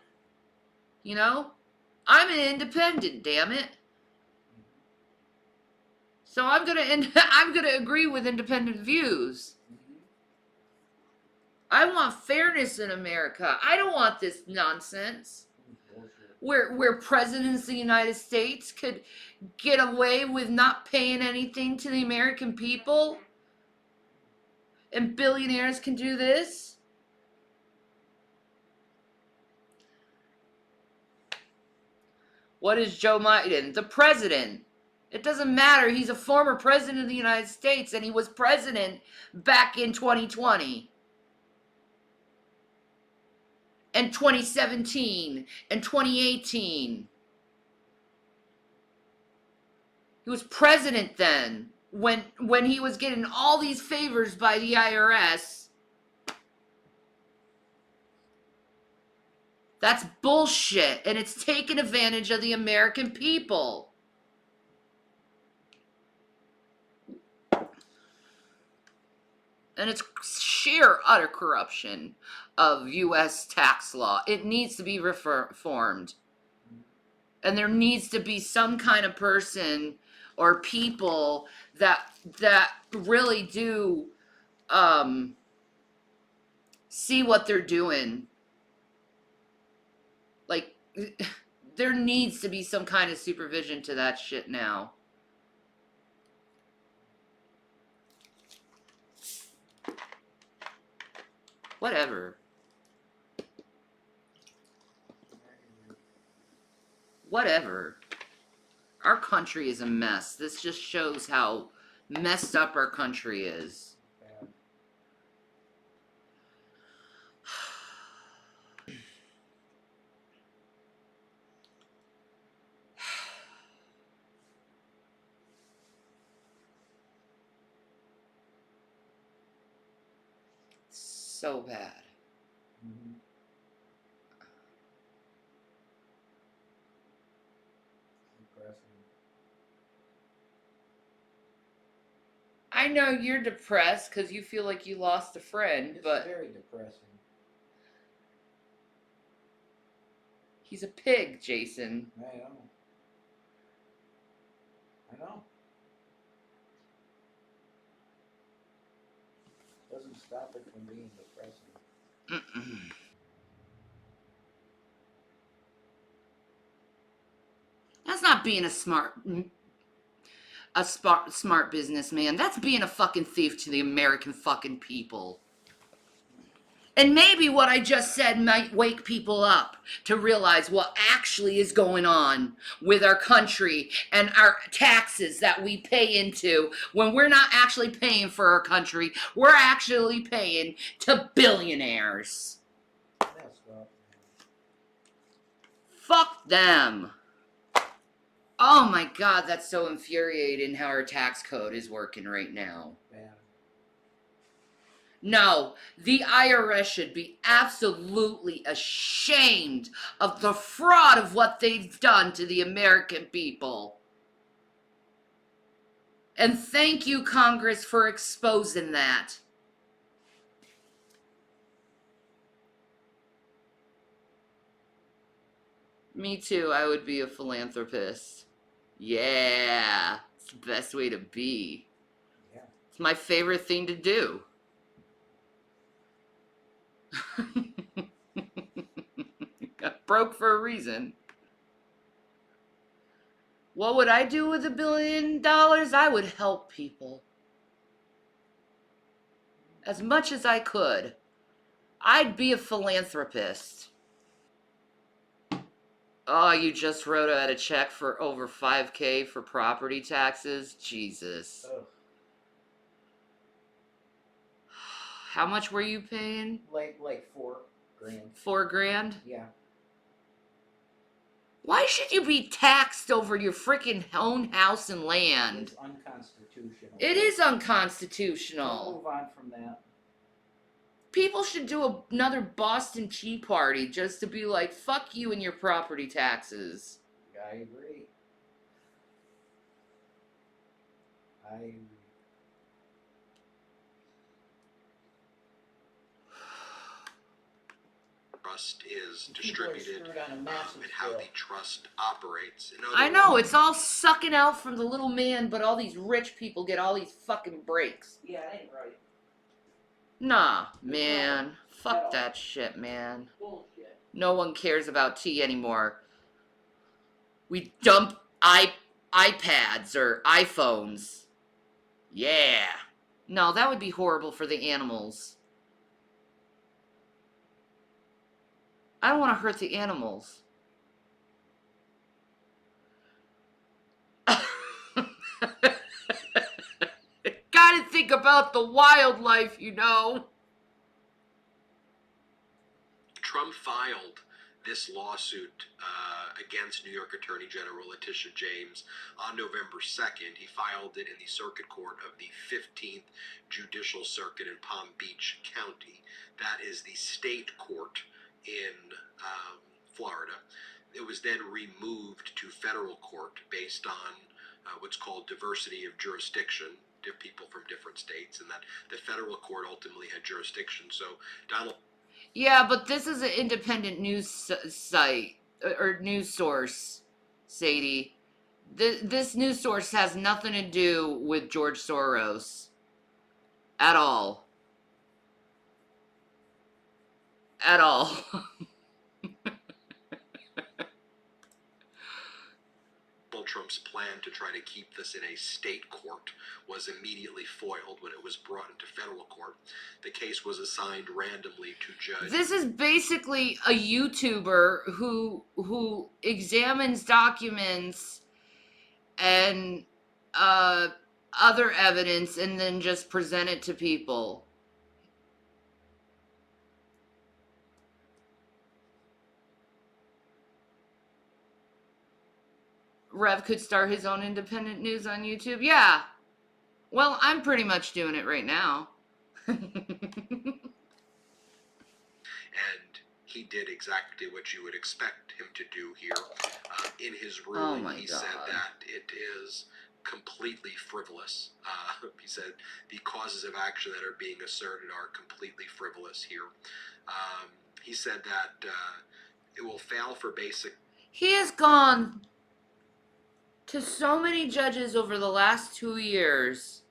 You know? I'm an independent, damn it. So I'm gonna agree with independent views. I want fairness in America. I don't want this nonsense where presidents of the United States could get away with not paying anything to the American people, and billionaires can do this. What is Joe Biden? The president. It doesn't matter. He's a former president of the United States, and he was president back in 2020 and 2017 and 2018. He was president then when he was getting all these favors by the IRS. That's bullshit, and it's taking advantage of the American people. And it's sheer utter corruption of U.S. tax law. It needs to be reformed. And there needs to be some kind of person or people that really do see what they're doing. Like, there needs to be some kind of supervision to that shit now. Whatever. Whatever. Our country is a mess. This just shows how messed up our country is. So bad. I know you're depressed because you feel like you lost a friend, but It's very depressing. he's a pig, Jason. I know. Doesn't stop it from being depressing. That's not being a smart businessman. That's being a fucking thief to the American fucking people. And maybe what I just said might wake people up to realize what actually is going on with our country and our taxes that we pay into when we're not actually paying for our country. We're actually paying to billionaires. That's rough. Fuck them. Oh my God, that's so infuriating how our tax code is working right now. Bad. No, the IRS should be absolutely ashamed of the fraud of what they've done to the American people. And thank you, Congress, for exposing that. Me too, I would be a philanthropist. Yeah, it's the best way to be. Yeah. It's my favorite thing to do. Got broke for a reason. What would I do with $1 billion? I would help people. As much as I could. I'd be a philanthropist. Oh, you just wrote out a check for over $5,000 for property taxes? Jesus. Oh. How much were you paying? Like $4 grand. $4,000? Yeah. Why should you be taxed over your freaking own house and land? It's unconstitutional. It is We'll unconstitutional. move on from that. People should do another Boston Tea Party just to be like, fuck you and your property taxes. I agree. I agree. trust is People are distributed, screwed on a massive and how scale. the trust operates. In other I know, words, it's all sucking out from the little man, but all these rich people get all these fucking breaks. Yeah, that ain't right. Nah, man. Fuck that shit, man. Bullshit. No one cares about tea anymore. We dump iPads or iPhones. Yeah. No, that would be horrible for the animals. I don't want to hurt the animals. Gotta think about the wildlife, you know. Trump filed this lawsuit against New York Attorney General Letitia James on November 2nd. He filed it in the Circuit Court of the 15th Judicial Circuit in Palm Beach County. That is the state court in Florida. It was then removed to federal court based on what's called diversity of jurisdiction, people from different states, and that the federal court ultimately had jurisdiction. So Donald. Yeah, but this is an independent news site or news source, Sadie. This news source has nothing to do with George Soros at all. At all. Trump's plan to try to keep this in a state court was immediately foiled when it was brought into federal court. The case was assigned randomly to judge. This is basically a YouTuber who examines documents and other evidence and then just present it to people. Rev could start his own independent news on YouTube. Yeah. Well, I'm pretty much doing it right now. And he did exactly what you would expect him to do here. In his ruling, he said that it is completely frivolous. He said the causes of action that are being asserted are completely frivolous here. He said that it will fail for basic. He has gone to so many judges over the last 2 years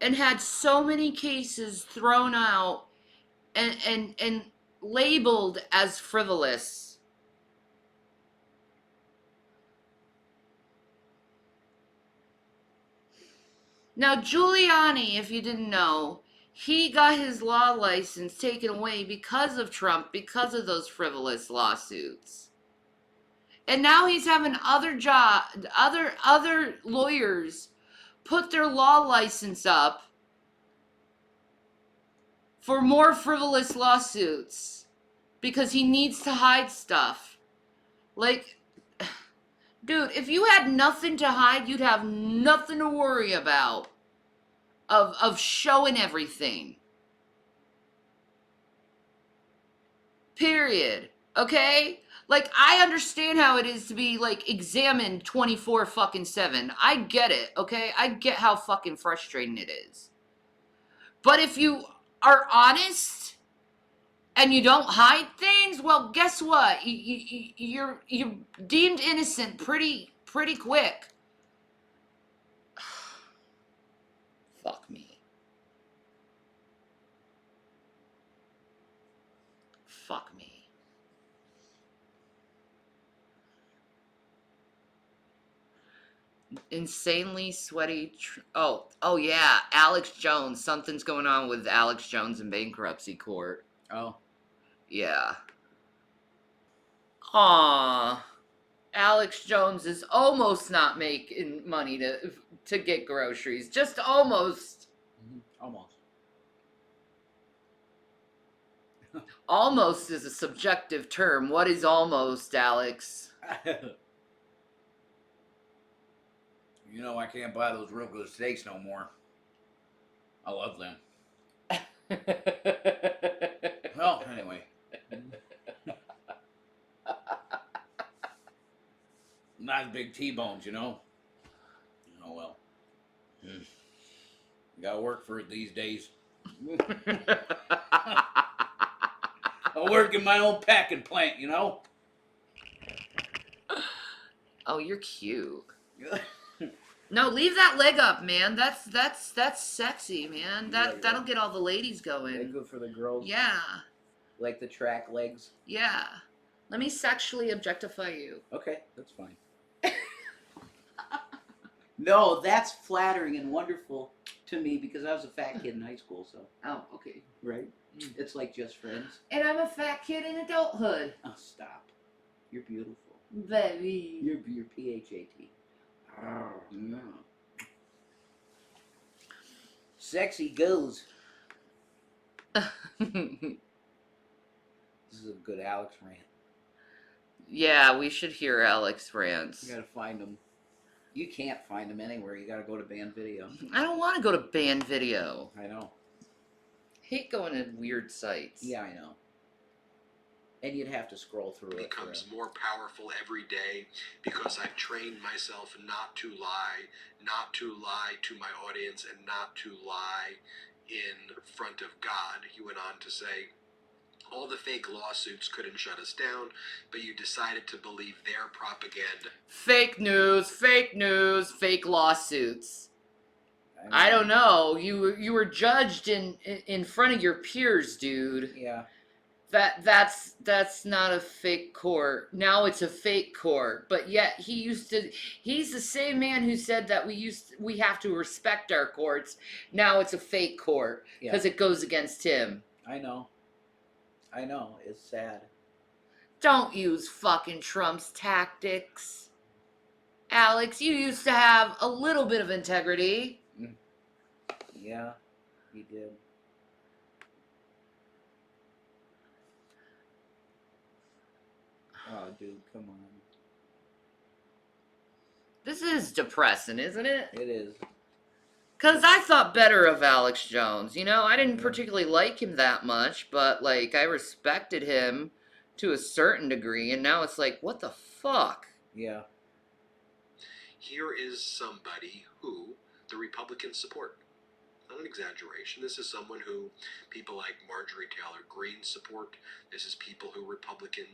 and had so many cases thrown out and labeled as frivolous. Now, Giuliani, if you didn't know, he got his law license taken away because of Trump, because of those frivolous lawsuits. And now he's having other lawyers put their law license up for more frivolous lawsuits because he needs to hide stuff. Like, dude, if you had nothing to hide, you'd have nothing to worry about of showing everything. Period. Okay? Like, I understand how it is to be, like, examined 24/7. I get it, okay? I get how fucking frustrating it is. But if you are honest and you don't hide things, well, guess what? You're deemed innocent pretty quick. Fuck me. Fuck me. Insanely sweaty. Oh yeah, Alex Jones. Something's going on with Alex Jones in bankruptcy court. Oh. Yeah. Aw. Alex Jones is almost not making money to get groceries. Just almost. Almost. Almost is a subjective term. What is almost, Alex? You know, I can't buy those real good steaks no more. I love them. Well, anyway. Nice big T-bones, you know. Oh, well. You gotta work for it these days. Oh, I work in my own packing plant, you know? Oh, you're cute. No, leave that leg up, man. That's sexy, man. That'll get all the ladies They're going. good for the girls. Yeah. Like the track legs. Yeah. Let me sexually objectify you. Okay, that's fine. No, that's flattering and wonderful to me because I was a fat kid in high school, so. Oh, okay. Right? It's like just friends. And I'm a fat kid in adulthood. Oh, stop. You're beautiful. Baby. You're PHAT. Yeah. Sexy goes. This is a good Alex rant. Yeah, we should hear Alex rants. You gotta find them. You can't find them anywhere. You gotta go to band video. I don't want to go to band video. I know. Hate going to weird sites. Yeah, I know. And you'd have to scroll through it. Becomes more powerful every day because I've trained myself not to lie to my audience, and not to lie in front of God. He went on to say, all the fake lawsuits couldn't shut us down, but you decided to believe their propaganda. Fake news, fake lawsuits. I don't know. You were judged in front of your peers, dude. Yeah. That's not a fake court. Now it's a fake court. But yet he's the same man who said that we have to respect our courts. Now it's a fake court because it goes against him. I know. It's sad. Don't use fucking Trump's tactics. Alex, you used to have a little bit of integrity. Yeah, he did. Oh, dude, come on. This is depressing, isn't it? It is. Because I thought better of Alex Jones. You know, I didn't particularly like him that much, but, like, I respected him to a certain degree, and now it's like, what the fuck? Yeah. Here is somebody who the Republicans support. Not an exaggeration. This is someone who people like Marjorie Taylor Greene support. This is people who Republican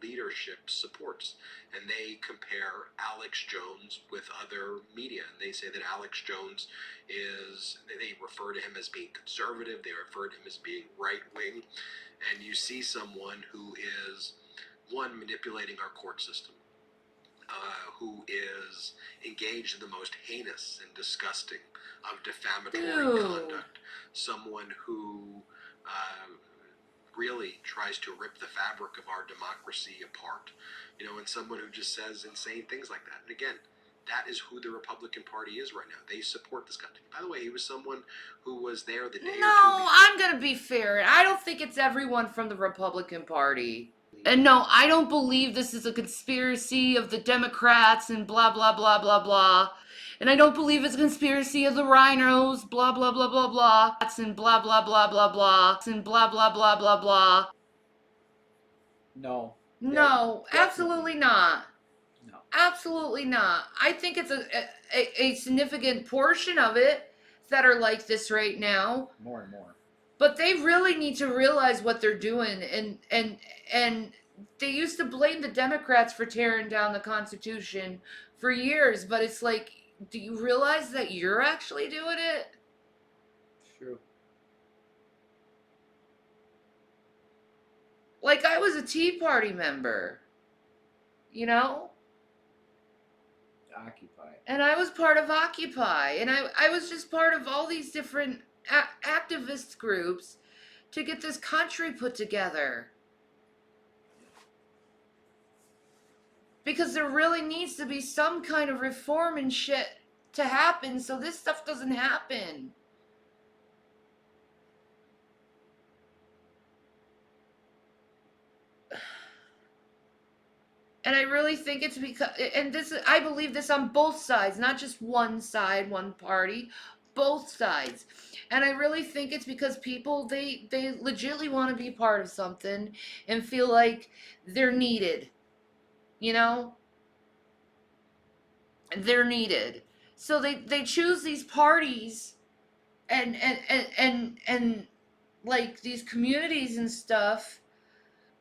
leadership supports. And they compare Alex Jones with other media. And they say that Alex Jones they refer to him as being conservative. They refer to him as being right-wing. And you see someone who is, one, manipulating our court system. Who is engaged in the most heinous and disgusting of defamatory conduct. Someone who really tries to rip the fabric of our democracy apart. You know, and someone who just says insane things like that. And again, that is who the Republican Party is right now. They support this guy. By the way, he was someone who was there the day or two No, before. I'm going to be fair. I don't think it's everyone from the Republican Party. And no, I don't believe this is a conspiracy of the Democrats and blah, blah, blah, blah, blah. And I don't believe it's a conspiracy of the rhinos, blah, blah, blah, blah, blah. And blah, blah, blah, blah, blah. And blah, blah, blah, blah, blah. No. No, absolutely not. No. Absolutely not. I think it's a significant portion of it that are like this right now. More and more. But they really need to realize what they're doing, and they used to blame the Democrats for tearing down the Constitution for years, but it's like, do you realize that you're actually doing it? True. Like, I was a Tea Party member, you know? Occupy. And I was part of Occupy, and I was just part of all these different activist groups to get this country put together. Because there really needs to be some kind of reform and shit to happen so this stuff doesn't happen. And I really think it's because, and this, I believe this on both sides, not just one side, one party, both sides. And I really think it's because people, they legitimately want to be part of something and feel like they're needed. You know? They're needed. So they choose these parties and like these communities and stuff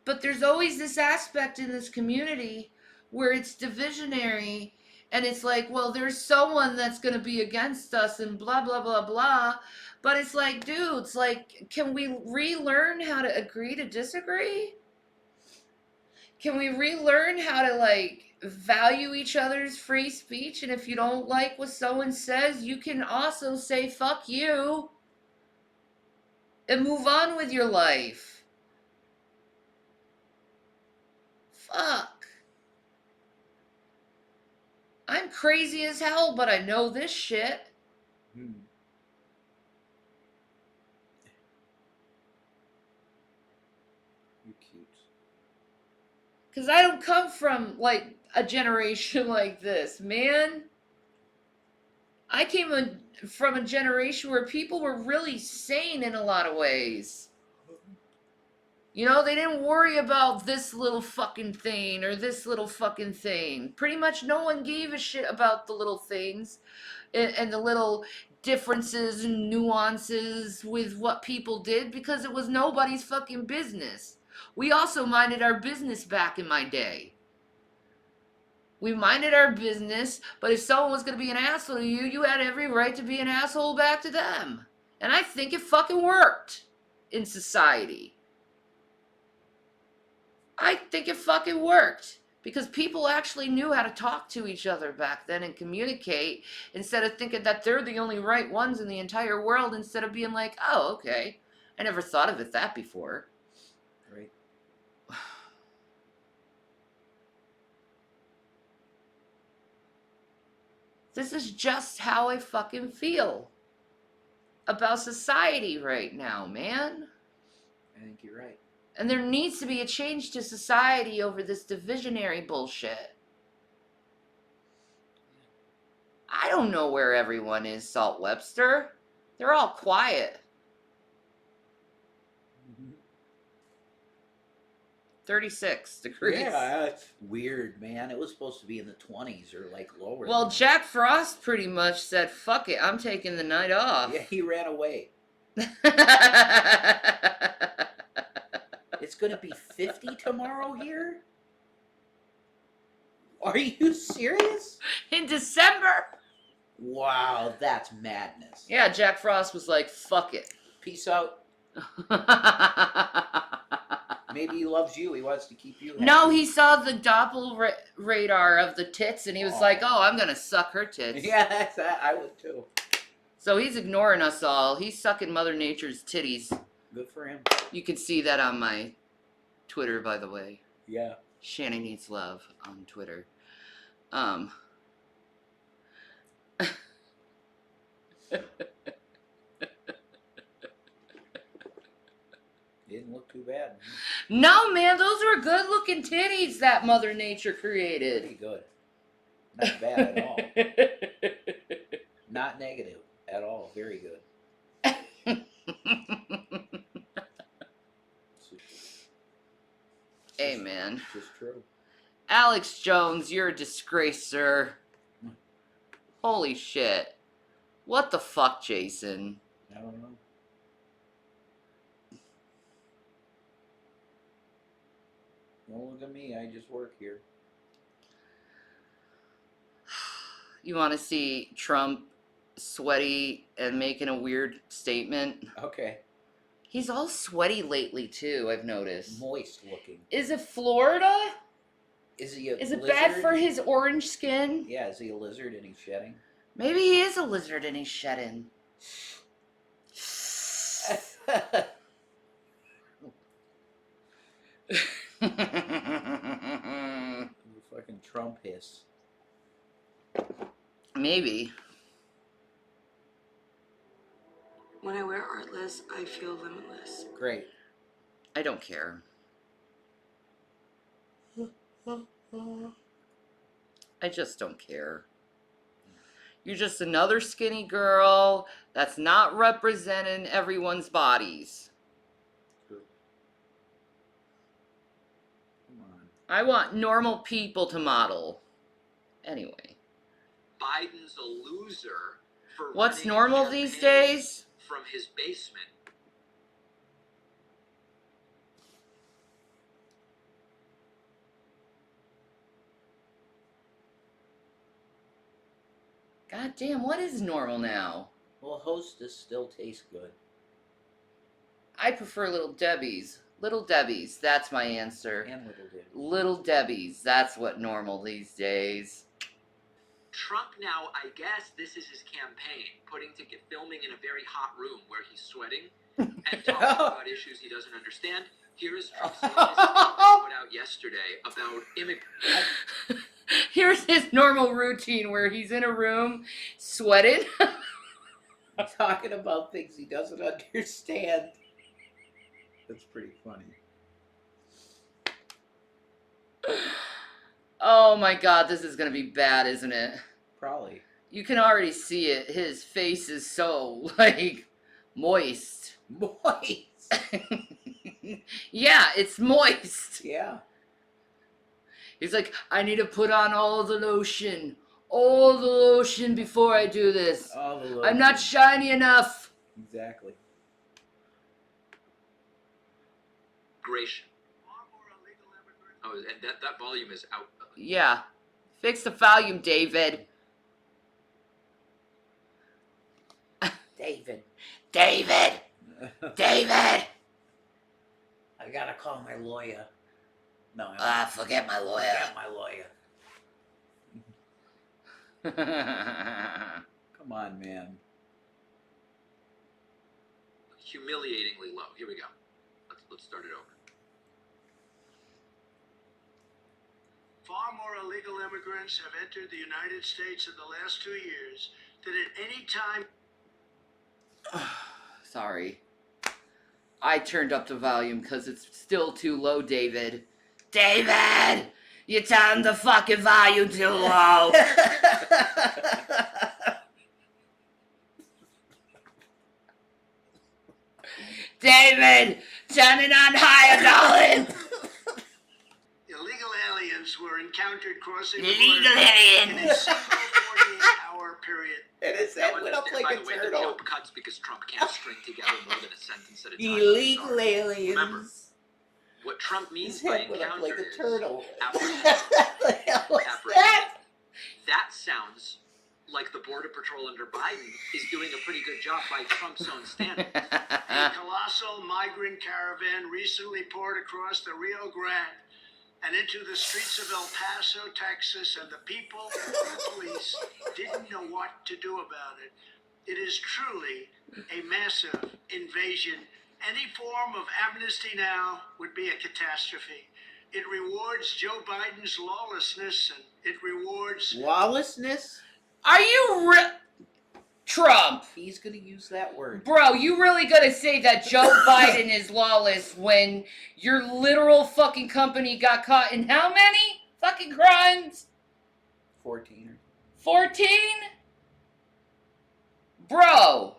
But there's always this aspect in this community where it's divisionary, and it's like, well, there's someone that's going to be against us and blah, blah, blah, blah. But it's like, dudes, like, can we relearn how to agree to disagree? Can we relearn how to, like, value each other's free speech? And if you don't like what someone says, you can also say, fuck you, and move on with your life. Fuck. I'm crazy as hell, but I know this shit. Hmm. You cute. Because I don't come from, like, a generation like this, man. I came from a generation where people were really sane in a lot of ways. You know, they didn't worry about this little fucking thing or this little fucking thing. Pretty much no one gave a shit about the little things and the little differences and nuances with what people did, because it was nobody's fucking business. We also minded our business back in my day. We minded our business, but if someone was going to be an asshole to you, you had every right to be an asshole back to them. And I think it fucking worked in society. I think it fucking worked. Because people actually knew how to talk to each other back then and communicate, instead of thinking that they're the only right ones in the entire world, instead of being like, oh, okay, I never thought of it that before. Right. This is just how I fucking feel about society right now, man. I think you're right. And there needs to be a change to society over this divisionary bullshit. I don't know where everyone is, Salt Webster. They're all quiet. 36 degrees. Yeah, that's weird, man. It was supposed to be in the 20s or like lower. Well, than Jack Frost pretty much said, fuck it, I'm taking the night off. that. Yeah, he ran away. It's gonna be 50 tomorrow here? Are you serious? In December? Wow, that's madness. Yeah, Jack Frost was like, fuck it. Peace out. Maybe he loves you. He wants to keep you happy. No, he saw the Doppel radar of the tits, and he was like, oh, I'm going to suck her tits. Yeah, that's that. I would too. So he's ignoring us all. He's sucking Mother Nature's titties. Good for him. You can see that on my Twitter, by the way. Yeah. Shanny Needs Love on Twitter. Didn't look too bad. No, man, those were good-looking titties that Mother Nature created. Pretty good. Not bad at all. Not negative at all. Very good. Amen. Just true. Alex Jones, you're a disgrace, sir. Holy shit. What the fuck, Jason? I don't know. Don't look at me. I just work here. You want to see Trump sweaty and making a weird statement? Okay. He's all sweaty lately, too, I've noticed. Moist looking. Is it Florida? Is he a Is it lizard? bad for his orange skin? Yeah, is he a lizard and he's shedding? Maybe he is a lizard and he's shedding. The fucking Trump hiss. Maybe. When I wear Artless, I feel limitless. Great. I don't care. I just don't care. You're just another skinny girl that's not representing everyone's bodies. True. Come on. I want normal people to model. Anyway. Biden's a loser for What's running a normal these campaign days? from his basement. God damn, what is normal now? Well, Hostess still tastes good. I prefer Little Debbie's. Little Debbie's, that's my answer. And Little Debbie. Little Debbie's, that's what normal these days. Trump now, I guess this is his campaign, filming in a very hot room where he's sweating and talking about issues he doesn't understand. Here is Trump's latest statement put out yesterday about immigrants. Here's his normal routine where he's in a room sweating. Talking about things he doesn't understand. That's pretty funny. Oh my god, this is gonna be bad, isn't it? Probably. You can already see it. His face is so, like, moist. Moist. Yeah, it's moist. Yeah. He's like, I need to put on all the lotion. All the lotion before I do this. All the lotion. I'm not shiny enough. Exactly. Immigration. Oh, and that volume is out. Yeah. Fix the volume, David. David. David! David! I gotta call my lawyer. No, Forget my lawyer. forget my lawyer. Come on, man. Humiliatingly low. Here we go. Let's start it over. Far more illegal immigrants have entered the United States in the last 2 years than at any time. Sorry. I turned up the volume because it's still too low, David. David! You turned the fucking volume too low. David! Turn it on higher, darling! Illegal aliens were encountered crossing the Illegal border in aliens! a single 48-hour period. And his head went up like By a the way, the turtle. jump cuts because Trump can't string together more than a sentence at a time. Illegal Sorry. aliens. Remember, what Trump means His by head went up like encounter a is turtle. apprehension. What the hell was Apprehension. that? That sounds like the Border Patrol under Biden is doing a pretty good job by Trump's own standards. A colossal migrant caravan recently poured across the Rio Grande and into the streets of El Paso, Texas, and the people and the police didn't know what to do about it. It is truly a massive invasion. Any form of amnesty now would be a catastrophe. It rewards Joe Biden's lawlessness, and it rewards... Lawlessness? Are you Trump? He's gonna use that word. Bro, you really gonna say that Joe Biden is lawless when your literal fucking company got caught in how many fucking crimes? 14 or 14? Bro.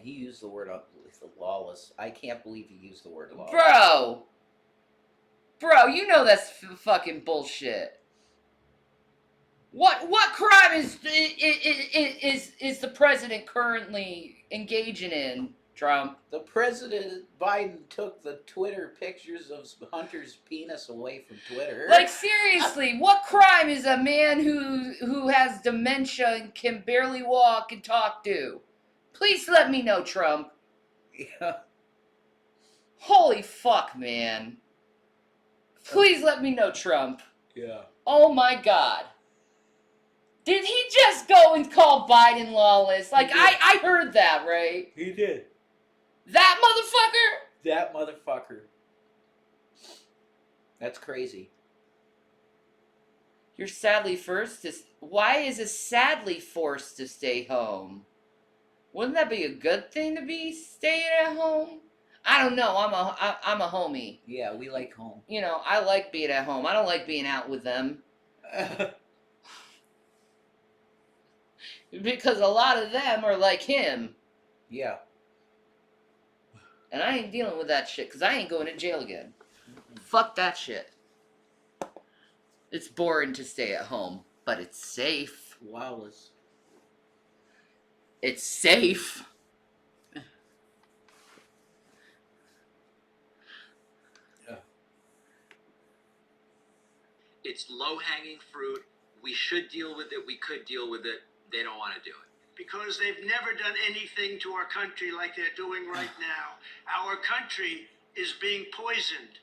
he used the word lawless. I can't believe he used the word lawless. Bro, you know that's fucking bullshit. What crime is the president currently engaging in, Trump? The president, Biden, took the Twitter pictures of Hunter's penis away from Twitter. Like, seriously, what crime is a man who has dementia and can barely walk and talk do? Please let me know, Trump. Yeah. Holy fuck, man. Please let me know, Trump. Yeah. Oh my god. Did he just go and call Biden lawless? Like, I heard that, right? He did. That motherfucker? That motherfucker. That's crazy. You're sadly forced to... Why is it sadly forced to stay home? Wouldn't that be a good thing to be staying at home? I don't know. I'm a homie. Yeah, we like home. You know, I like being at home. I don't like being out with them. Because a lot of them are like him. Yeah. And I ain't dealing with that shit because I ain't going to jail again. Fuck that shit. It's boring to stay at home, but it's safe. Lawless. It's safe. It's low-hanging fruit. we should deal with it, we could deal with it. They don't want to do it. Because they've never done anything to our country like they're doing right now. Our country is being poisoned.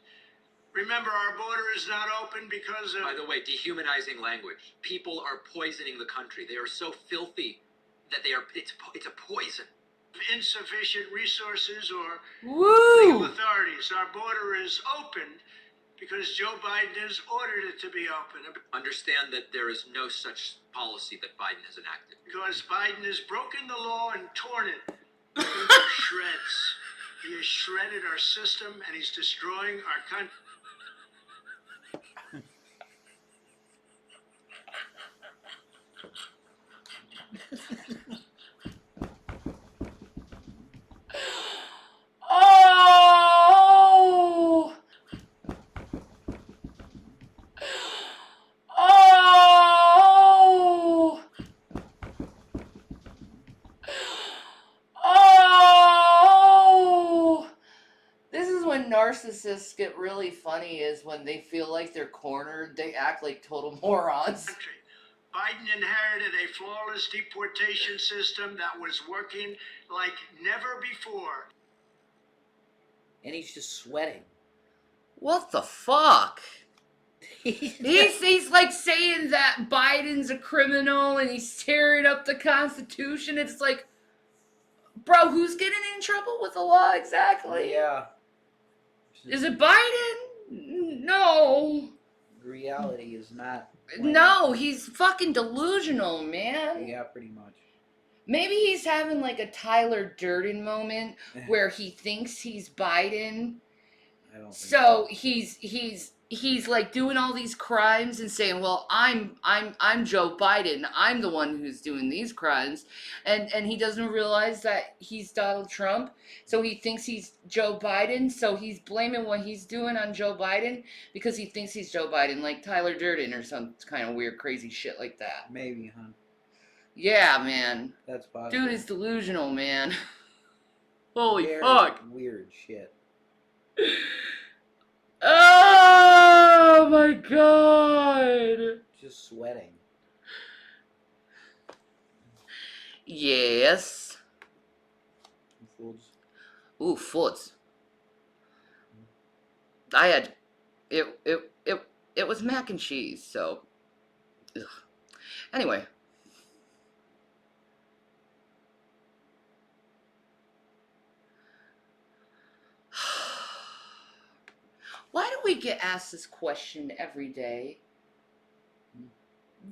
Remember, our border is not open because of... By the way, dehumanizing language. People are poisoning the country. They are so filthy that it's a poison. insufficient resources or Woo! legal authorities. Our border is opened because Joe Biden has ordered it to be open. Understand that there is no such policy that Biden has enacted. Because Biden has broken the law and torn it into shreds. He has shredded our system and he's destroying our country. Oh! Oh! Oh! This is when narcissists get really funny, is when they feel like they're cornered, they act like total morons. Biden inherited a flawless deportation system that was working like never before. And he's just sweating. What the fuck? He's like saying that Biden's a criminal and he's tearing up the Constitution. It's like, bro, who's getting in trouble with the law exactly? Yeah. Is it Biden? No. Reality is not. No, he's fucking delusional, man. Yeah, pretty much. Maybe he's having like a Tyler Durden moment where he thinks he's Biden. I don't think So he's like doing all these crimes and saying, "Well, I'm Joe Biden. I'm the one who's doing these crimes," and he doesn't realize that he's Donald Trump. So he thinks he's Joe Biden. So he's blaming what he's doing on Joe Biden because he thinks he's Joe Biden, like Tyler Durden or some kind of weird, crazy shit like that. Maybe, huh? Yeah, man. That's possible. Dude is delusional, man. Holy Very fuck. Weird shit. Oh my god. Just sweating. Yes. Fools. Ooh, foods. I had it was mac and cheese, so ugh. Anyway. Why do we get asked this question every day?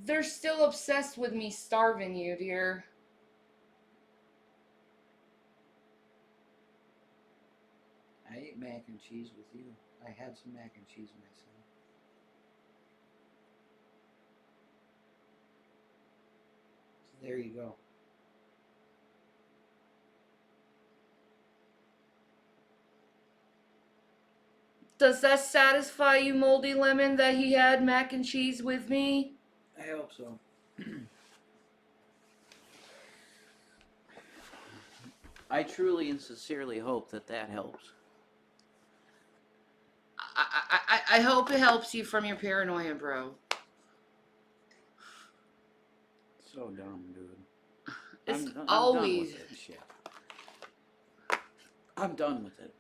They're still obsessed with me starving you, dear. I ate mac and cheese with you. I had some mac and cheese myself. So there you go. Does that satisfy you, Moldy Lemon, that he had mac and cheese with me? I hope so. I truly and sincerely hope that that helps. I hope it helps you from your paranoia, bro. So dumb, dude. It's I'm always... done with it. Shit. I'm done with it.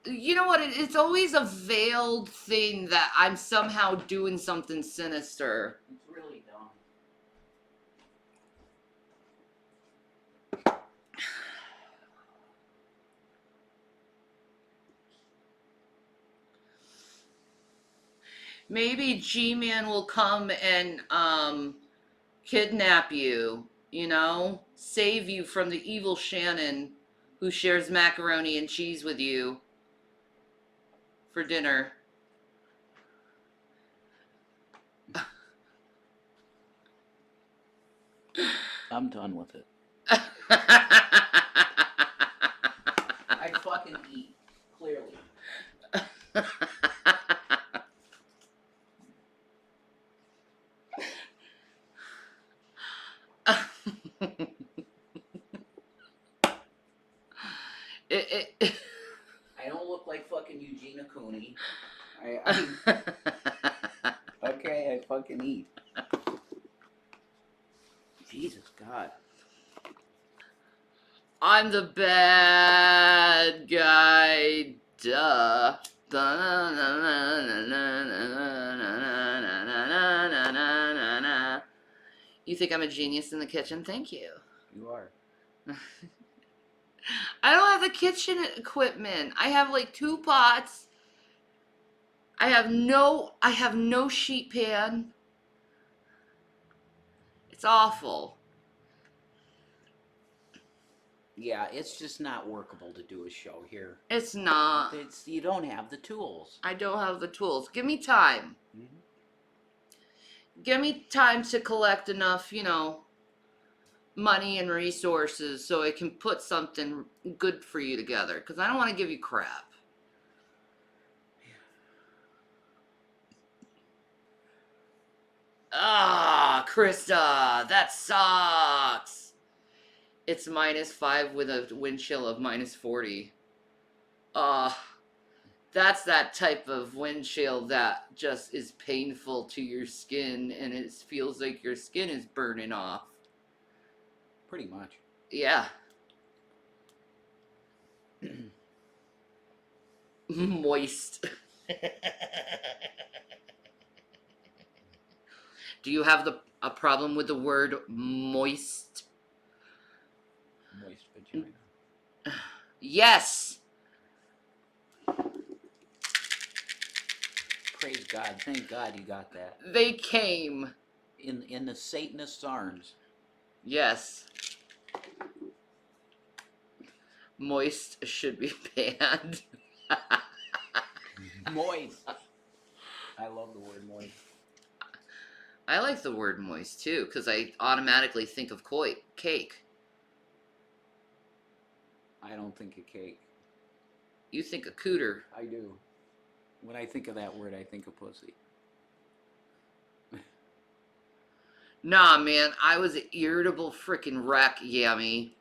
You know what? It's always a veiled thing that I'm somehow doing something sinister. It's really dumb. Maybe G-Man will come and kidnap you, you know? Save you from the evil Shannon who shares macaroni and cheese with you for dinner. I'm done with it. I fucking eat, clearly. I don't look like fucking Eugenia Cooney. Okay, I fucking eat. God. I'm the bad guy. Duh. You think I'm a genius in the kitchen? Thank you. You are. I don't have the kitchen equipment. I have like 2 pots. I have no sheet pan. It's awful. Yeah, it's just not workable to do a show here. It's not. You don't have the tools. I don't have the tools. Give me time. Mm-hmm. Give me time to collect enough, money and resources so I can put something good for you together. Because I don't want to give you crap. Ah, Krista, that sucks. It's -5 with a wind chill of -40. That's that type of wind chill that just is painful to your skin and it feels like your skin is burning off. Pretty much. Yeah. Moist. Do you have a problem with the word moist? Moist vagina. Yes. Praise God. Thank God you got that. They came. In the Satanist's arms. Yes. Moist should be banned. Moist. I love the word moist. I like the word moist too, because I automatically think of cake. I don't think of cake. You think of cooter. I do. When I think of that word, I think of pussy. Nah, man, I was an irritable frickin' wreck, Yummy.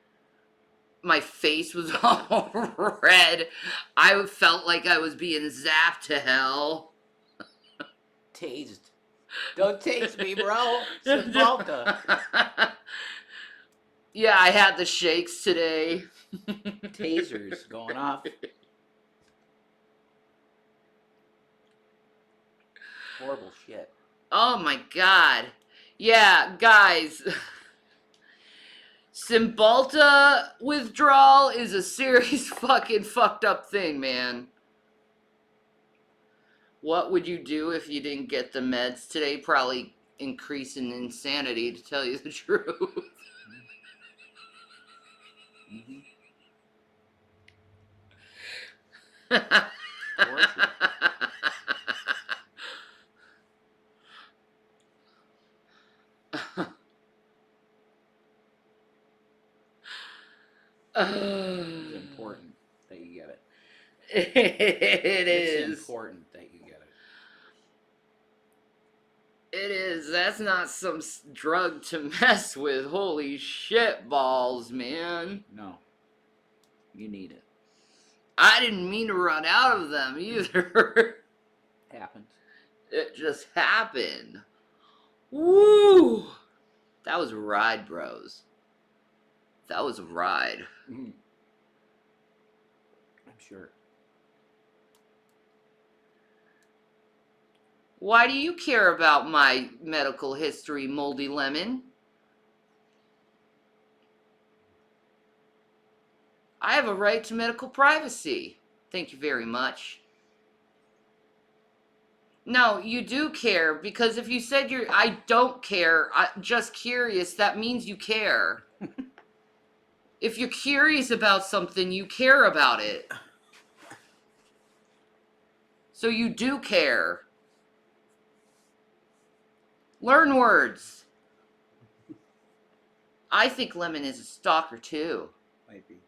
My face was all red. I felt like I was being zapped to hell. Tased. Don't tase me, bro. It's Malta. Yeah, I had the shakes today. Tasers going off. Horrible shit. Oh my God. Yeah, guys. Cymbalta withdrawal is a serious fucking fucked up thing, man. What would you do if you didn't get the meds today? Probably increase in insanity, to tell you the truth. Mm-hmm. It's important that you get it. It's important that you get it. It is. That's not some drug to mess with. Holy shit balls, man. No. You need it. I didn't mean to run out of them either. Happens. It just happened. Woo! That was a ride, bros. That was a ride. Mm. I'm sure. Why do you care about my medical history, Moldy Lemon? I have a right to medical privacy. Thank you very much. No, you do care, because if you said I don't care, just curious, that means you care. If you're curious about something, you care about it. So you do care. Learn words. I think Lemon is a stalker too. Might be.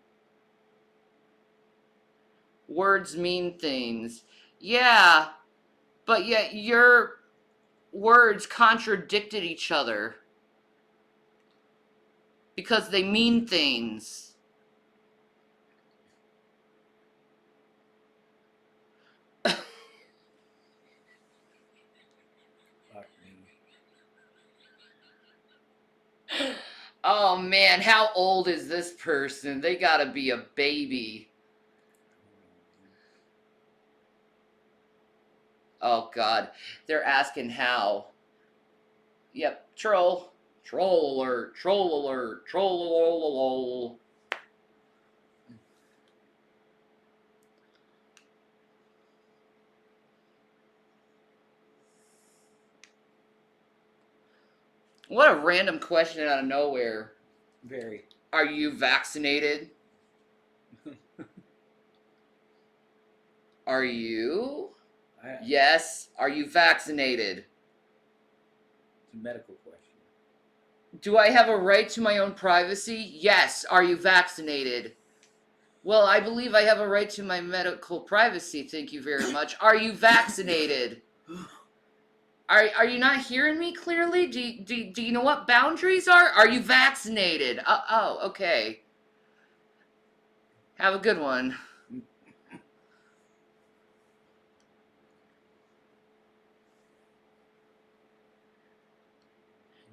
Words mean things. Yeah, but yet your words contradicted each other. Because they mean things. Fuck me. Oh man, how old is this person? They gotta be a baby. Oh god, they're asking how. Yep, troll. Troll alert, troll alert, troll. What a random question out of nowhere. Very. Are you vaccinated? Are you? Yes. Are you vaccinated? It's a medical question. Do I have a right to my own privacy? Yes. Are you vaccinated? Well, I believe I have a right to my medical privacy. Thank you very much. Are you vaccinated? Are you not hearing me clearly? Do you know what boundaries are? Are you vaccinated? Oh, okay. Have a good one.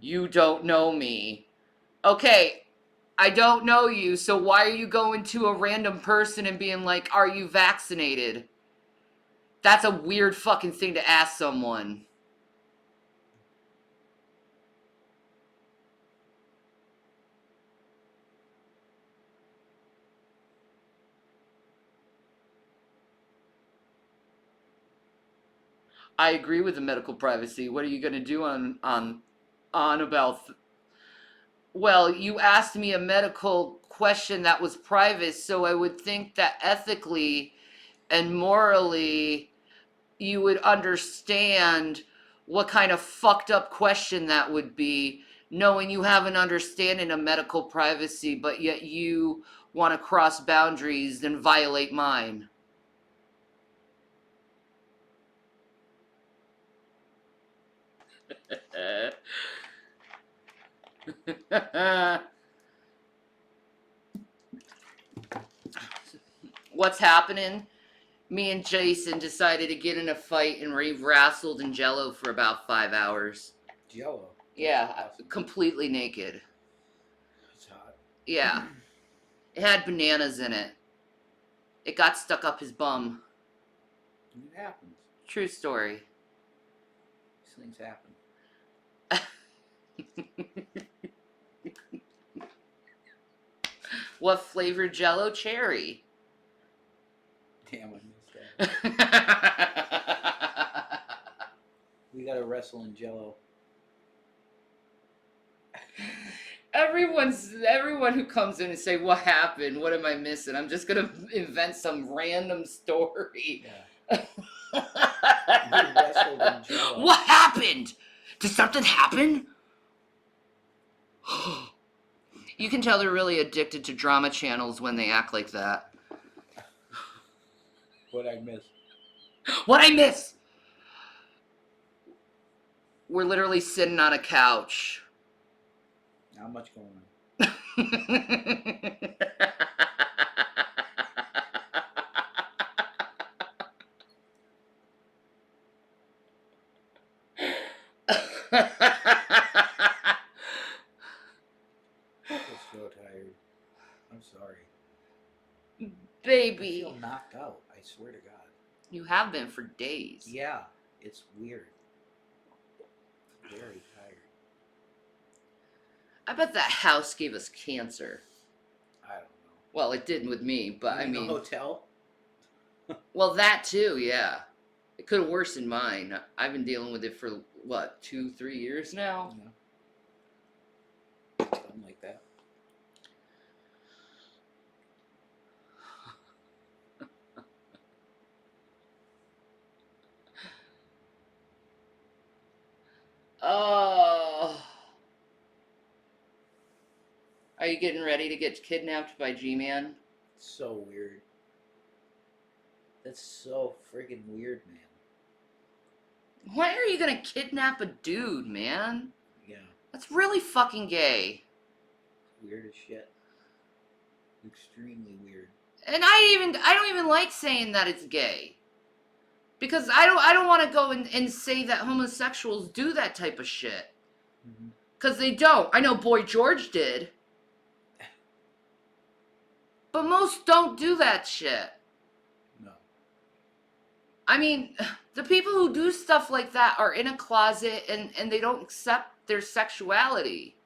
You don't know me. Okay, I don't know you, so why are you going to a random person and being like, are you vaccinated? That's a weird fucking thing to ask someone. I agree with the medical privacy. What are you going to do on about... Well, you asked me a medical question that was private, so I would think that ethically and morally you would understand what kind of fucked up question that would be, knowing you have an understanding of medical privacy, but yet you want to cross boundaries and violate mine. What's happening? Me and Jason decided to get in a fight and we wrestled in Jello for about 5 hours. Jello? Yeah, Awesome. completely naked. It's hot. Yeah. It had bananas in it. It got stuck up his bum. It happens. True story. These things happen. What flavor Jello? Cherry. Damn, I missed that. We gotta wrestle in Jello. Everyone who comes in and say, what happened? What am I missing? I'm just gonna invent some random story. Yeah. We wrestled in Jello. What happened? Did something happen? You can tell they're really addicted to drama channels when they act like that. What'd I miss? What I miss? We're literally sitting on a couch. Not much going on. I'm so tired. I'm sorry. Baby. I feel knocked out. I swear to God. You have been for days. Yeah, it's weird. Very tired. I bet that house gave us cancer. I don't know. Well, it didn't with me, but You I mean... the hotel? Well, that too, yeah. It could have worsened mine. I've been dealing with it for, what, 2-3 years now? Yeah. Something like that. Oh. Are you getting ready to get kidnapped by G-Man? So weird. That's so friggin' weird, man. Why are you gonna kidnap a dude, man? Yeah. That's really fucking gay. Weird as shit. Extremely weird. And I don't even like saying that it's gay. Because I don't want to go and say that homosexuals do that type of shit. Mm-hmm. Because they don't. I know Boy George did. But most don't do that shit. No. I mean, the people who do stuff like that are in a closet and they don't accept their sexuality.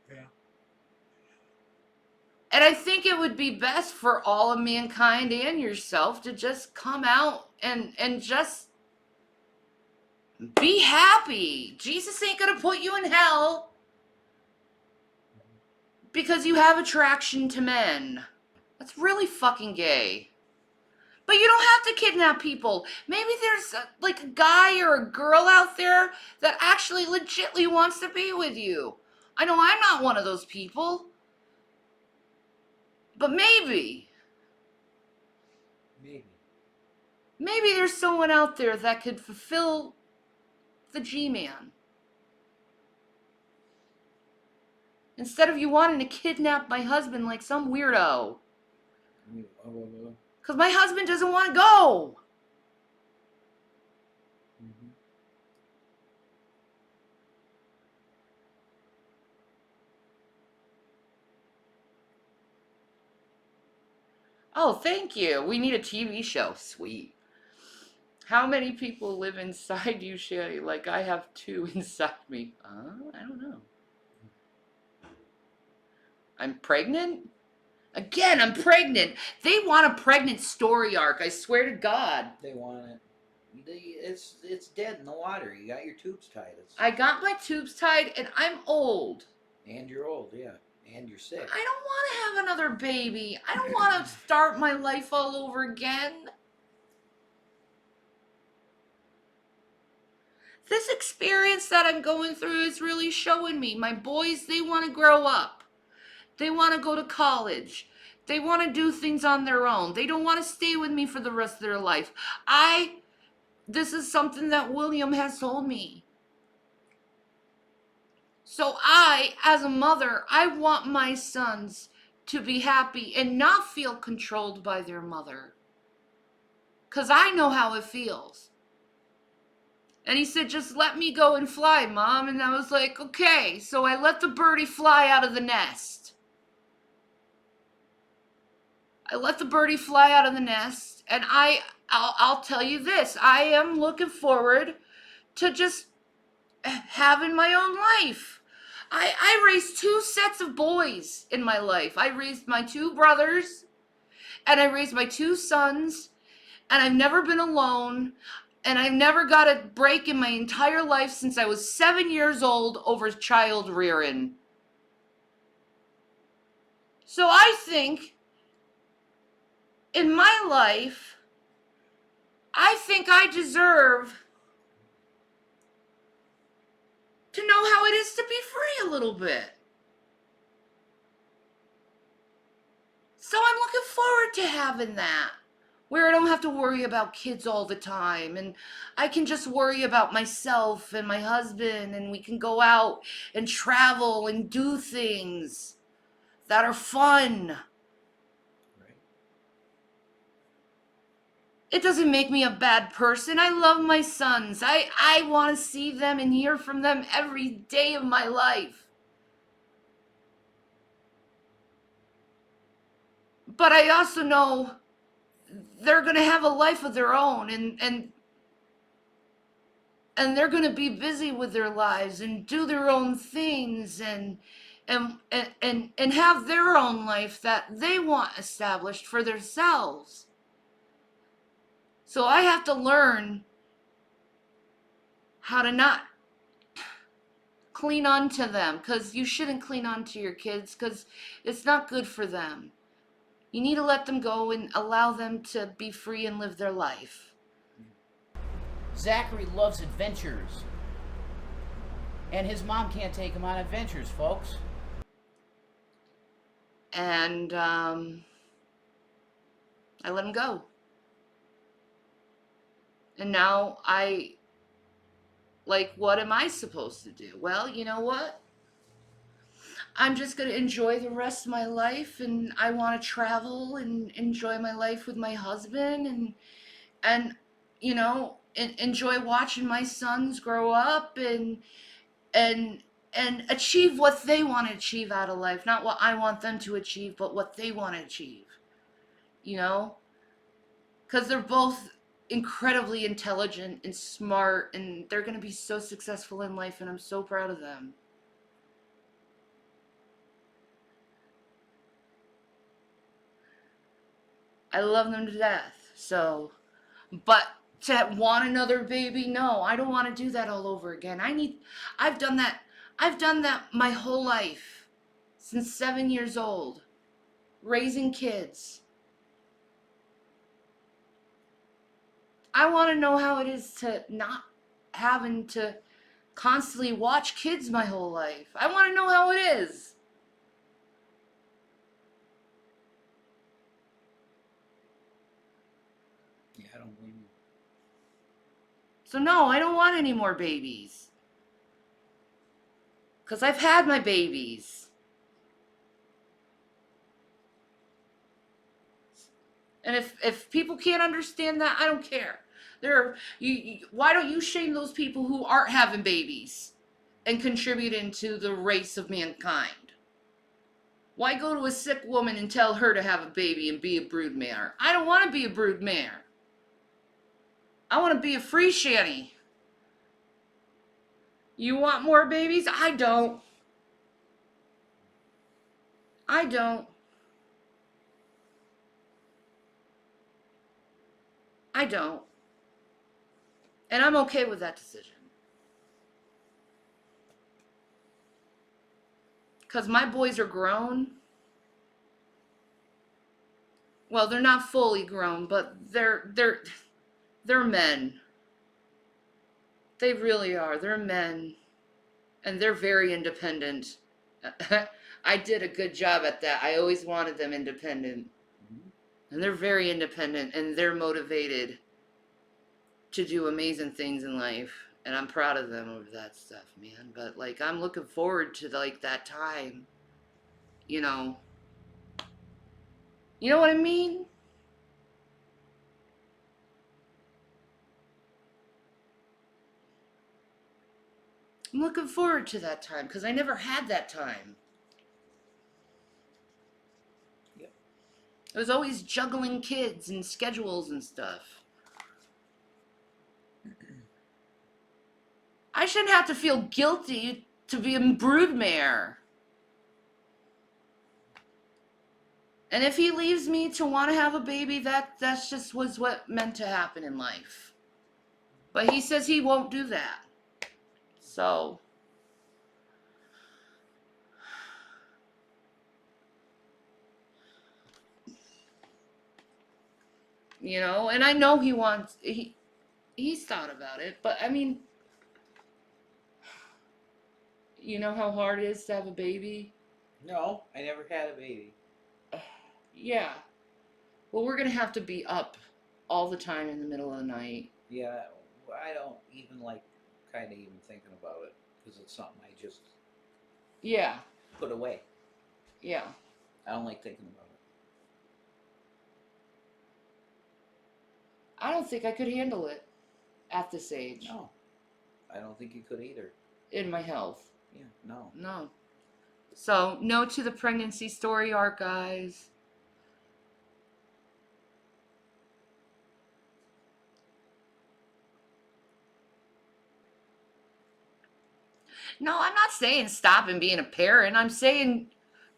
Yeah. And I think it would be best for all of mankind and yourself to just come out and just be happy. Jesus ain't gonna put you in hell because you have attraction to men. That's really fucking gay. But you don't have to kidnap people. Maybe there's like a guy or a girl out there that actually legitly wants to be with you. I know I'm not one of those people. But maybe. Maybe there's someone out there that could fulfill the G-Man. Instead of you wanting to kidnap my husband like some weirdo. Because my husband doesn't want to go. Oh, thank you. We need a TV show. Sweet. How many people live inside you, Shanny? Like I have 2 inside me. I don't know. I'm pregnant? Again, I'm pregnant. They want a pregnant story arc. I swear to God. They want it. It's dead in the water. You got your tubes tied. I got my tubes tied and I'm old. And you're old, yeah. And you're sick. I don't want to have another baby. I don't want to start my life all over again. This experience that I'm going through is really showing me. My boys, they want to grow up. They want to go to college. They want to do things on their own. They don't want to stay with me for the rest of their life. This is something that William has told me. So as a mother, I want my sons to be happy and not feel controlled by their mother. Because I know how it feels. And he said, just let me go and fly, Mom. And I was like, okay. So I let the birdie fly out of the nest. And I'll tell you this. I am looking forward to just having my own life. I raised 2 sets of boys in my life. I raised my 2 brothers, and I raised my 2 sons, and I've never been alone, and I've never got a break in my entire life since I was 7 years old over child rearing. So I think in my life, I think I deserve to know how it is to be free a little bit. So I'm looking forward to having that, where I don't have to worry about kids all the time, and I can just worry about myself and my husband, and we can go out and travel and do things that are fun. It doesn't make me a bad person. I love my sons. I want to see them and hear from them every day of my life. But I also know they're going to have a life of their own, and they're going to be busy with their lives and do their own things and have their own life that they want established for themselves. So I have to learn how to not cling on to them, because you shouldn't cling on to your kids, because it's not good for them. You need to let them go and allow them to be free and live their life. Zachary loves adventures. And his mom can't take him on adventures, folks. And I let him go. And now what am I supposed to do? Well, you know what? I'm just going to enjoy the rest of my life, and I want to travel and enjoy my life with my husband and enjoy watching my sons grow up and and achieve what they want to achieve out of life, not what I want them to achieve, but what they want to achieve, you know, because they're both incredibly intelligent and smart, and they're going to be so successful in life, and I'm so proud of them. I love them to death. So, but to want another baby, no, I don't want to do that all over again. I've done that my whole life, since 7 years old, raising kids. I want to know how it is to not having to constantly watch kids my whole life. I want to know how it is. Yeah, I don't blame you. So no, I don't want any more babies. Because I've had my babies. And if people can't understand that, I don't care. Why don't you shame those people who aren't having babies and contributing to the race of mankind? Why go to a sick woman and tell her to have a baby and be a broodmare? I don't want to be a broodmare. I want to be a free Shanny. You want more babies? I don't. I don't. I don't. And I'm okay with that decision. Because my boys are grown. Well, they're not fully grown, but they're men. They really are. They're men. And they're very independent. I did a good job at that. I always wanted them independent. And they're very independent, and they're motivated to do amazing things in life. And I'm proud of them over that stuff, man. But, like, I'm looking forward to, like, that time. You know. You know what I mean? I'm looking forward to that time, because I never had that time. Yep. I was always juggling kids and schedules and stuff. I shouldn't have to feel guilty to be a broodmare. And if he leaves me to want to have a baby, that's just was what meant to happen in life. But he says he won't do that. So, you know, and I know he's thought about it, but I mean, you know how hard it is to have a baby? No, I never had a baby. Yeah. Well, we're going to have to be up all the time in the middle of the night. Yeah, I don't even like kind of even thinking about it because it's something I just Yeah. put away. Yeah. I don't like thinking about it. I don't think I could handle it at this age. No, I don't think you could either. In my health. Yeah, no. No. So, no to the pregnancy story arc, guys. No, I'm not saying stopping being a parent. I'm saying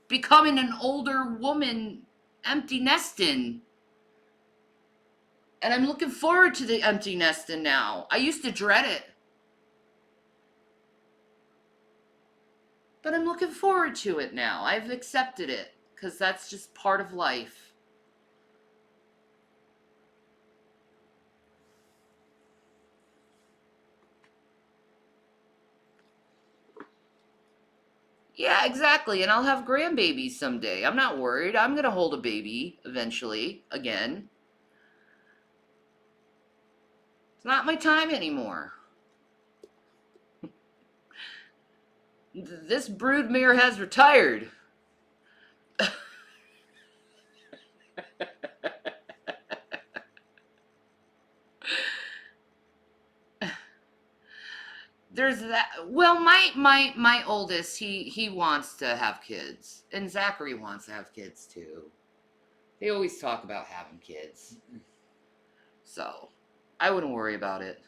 becoming an older woman, empty nesting. And I'm looking forward to the empty nesting now. I used to dread it. But I'm looking forward to it now. I've accepted it because that's just part of life. Yeah, exactly. And I'll have grandbabies someday. I'm not worried. I'm going to hold a baby eventually again. It's not my time anymore. This broodmare has retired. there's that. Well, my oldest, he wants to have kids, and Zachary wants to have kids too. They always talk about having kids, so I wouldn't worry about it.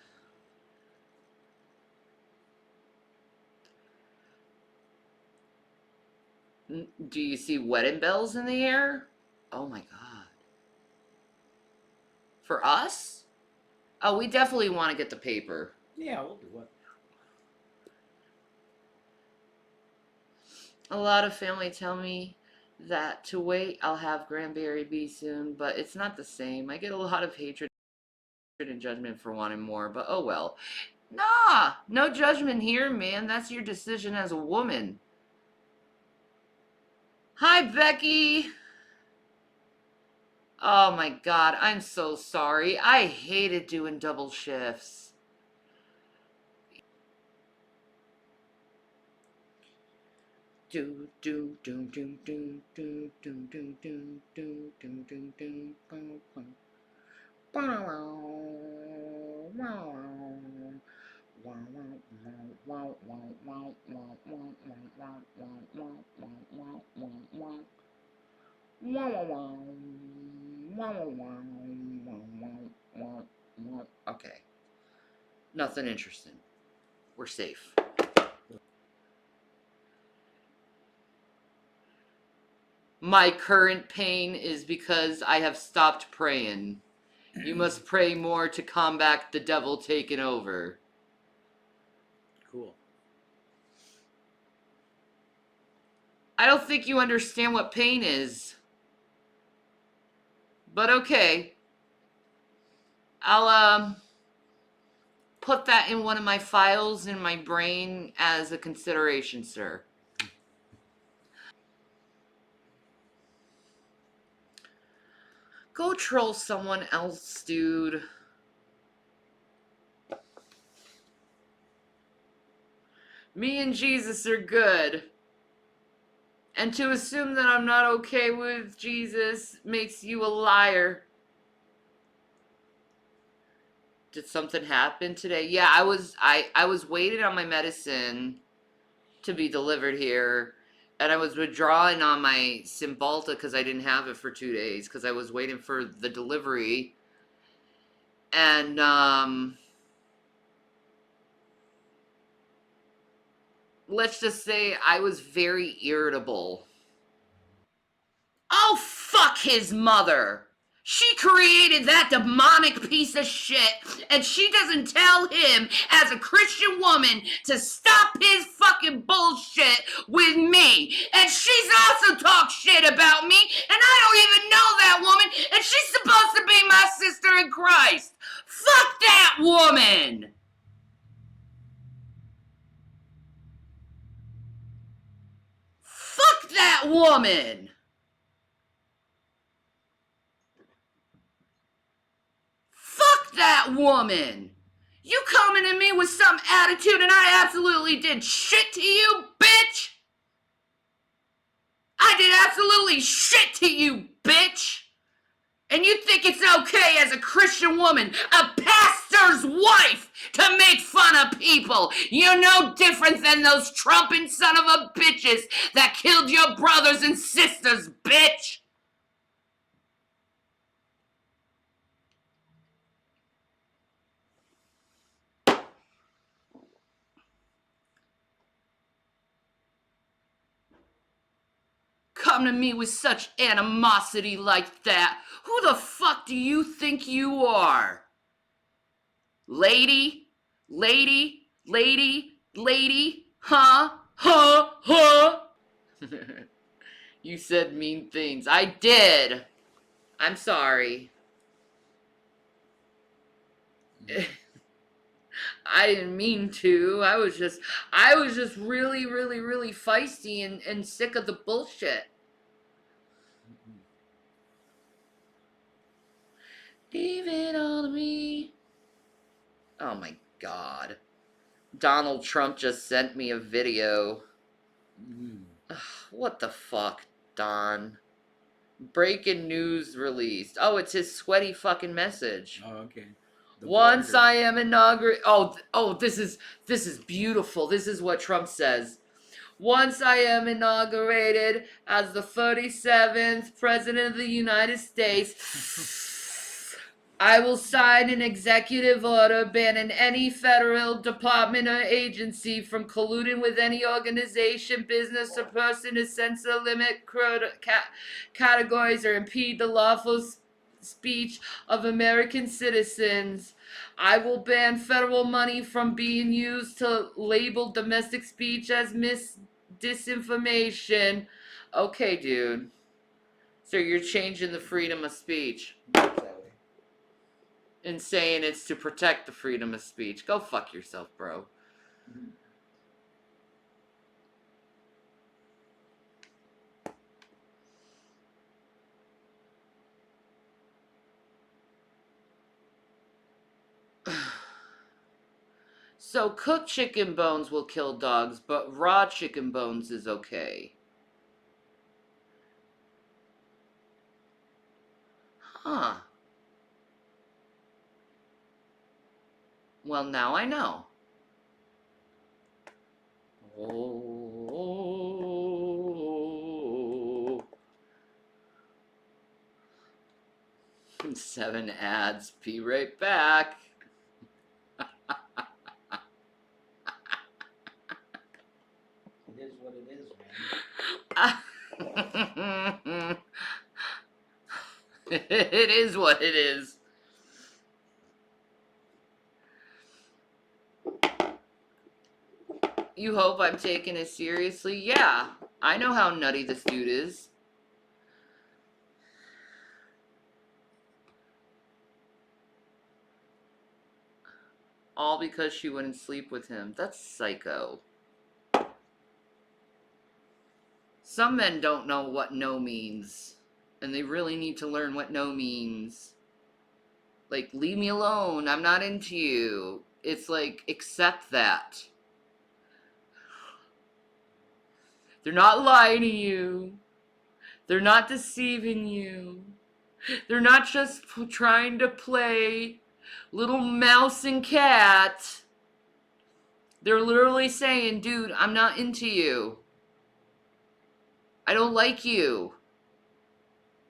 Do you see wedding bells in the air? Oh my god. For us? Oh, we definitely want to get the paper. Yeah, we'll do it. A lot of family tell me that to wait, I'll have Granberry Bee soon, but it's not the same. I get a lot of hatred and judgment for wanting more, but oh well. Nah, no judgment here, man. That's your decision as a woman. Hi, Becky. Oh my god, I'm so sorry. I hated doing double shifts. Do do do do do do do do do do do do do. Okay. Nothing interesting. We're safe. My current pain is because I have stopped praying. You must pray more to combat the devil taking over. Cool. I don't think you understand what pain is. But okay. I'll put that in one of my files in my brain as a consideration, sir. Go troll someone else, dude. Me and Jesus are good. And to assume that I'm not okay with Jesus makes you a liar. Did something happen today? Yeah, I was waiting on my medicine to be delivered here. And I was withdrawing on my Cymbalta because I didn't have it for 2 days because I was waiting for the delivery. And, let's just say I was very irritable. Oh, fuck his mother! She created that demonic piece of shit, and she doesn't tell him, as a Christian woman, to stop his fucking bullshit with me. And she's also talked shit about me, and I don't even know that woman, and she's supposed to be my sister in Christ. Fuck that woman! Fuck that woman! Fuck that woman! You coming at me with some attitude and I absolutely did shit to you, bitch! I did absolutely shit to you, bitch! And you think it's okay as a Christian woman, a pastor's wife, to make fun of people? You're no different than those trumping son of a bitches that killed your brothers and sisters, bitch! Come to me with such animosity like that. Who the fuck do you think you are? Lady? Lady? Lady? Lady? Huh? Huh? Huh? You said mean things. I did. I'm sorry. I didn't mean to. I was just really, really, really feisty and sick of the bullshit. Leave it all to me. Oh my god. Donald Trump just sent me a video. Ugh, what the fuck, Don? Breaking news released. Oh, it's his sweaty fucking message. Oh, okay. Once border. I am inaugurated. Oh, this is beautiful. This is what Trump says. Once I am inaugurated as the 37th President of the United States, I will sign an executive order banning any federal department or agency from colluding with any organization, business, or person to censor, limit categories, or impede the lawful speech of American citizens. I will ban federal money from being used to label domestic speech as disinformation. Okay, dude. So you're changing the freedom of speech and saying it's to protect the freedom of speech. Go fuck yourself, bro. So cooked chicken bones will kill dogs, but raw chicken bones is okay. Huh. Well, now I know. Oh. 7 ads. Be right back. It is what it is, man. It is what it is. You hope I'm taking it seriously? Yeah. I know how nutty this dude is. All because she wouldn't sleep with him. That's psycho. Some men don't know what no means. And they really need to learn what no means. Like, leave me alone. I'm not into you. It's like, accept that. They're not lying to you. They're not deceiving you. They're not just trying to play little mouse and cat. They're literally saying, dude, I'm not into you. I don't like you.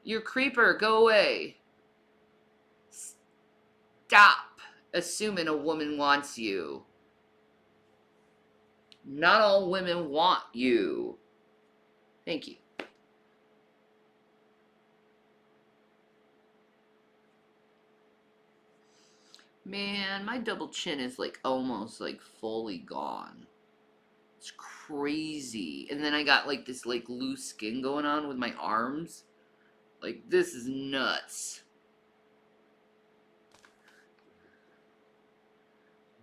You're a creeper. Go away. Stop assuming a woman wants you. Not all women want you. Thank you. Man, my double chin is like almost like fully gone. It's crazy. And then I got like this like loose skin going on with my arms. Like, this is nuts.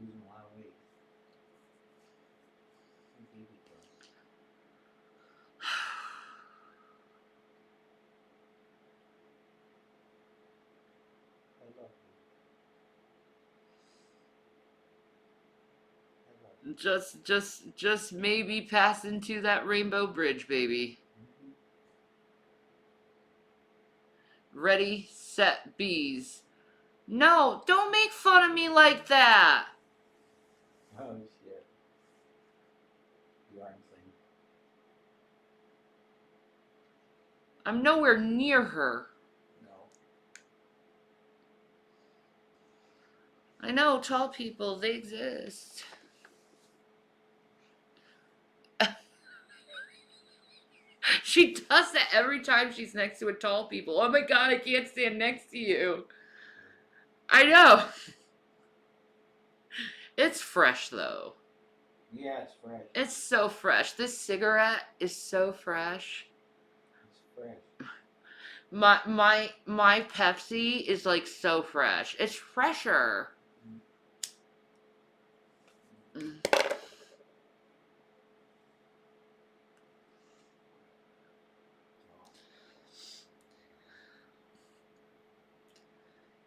Losing a lot of weight. Baby girl. I love you. Just maybe pass into that rainbow bridge, baby. Ready, set, bees. No, don't make fun of me like that. Oh shit. You aren't saying. I'm nowhere near her. No. I know, tall people, they exist. She does that every time she's next to a tall people. Oh my god, I can't stand next to you. I know. It's fresh though. Yeah, it's fresh. It's so fresh. This cigarette is so fresh. It's fresh. My Pepsi is like so fresh. It's fresher.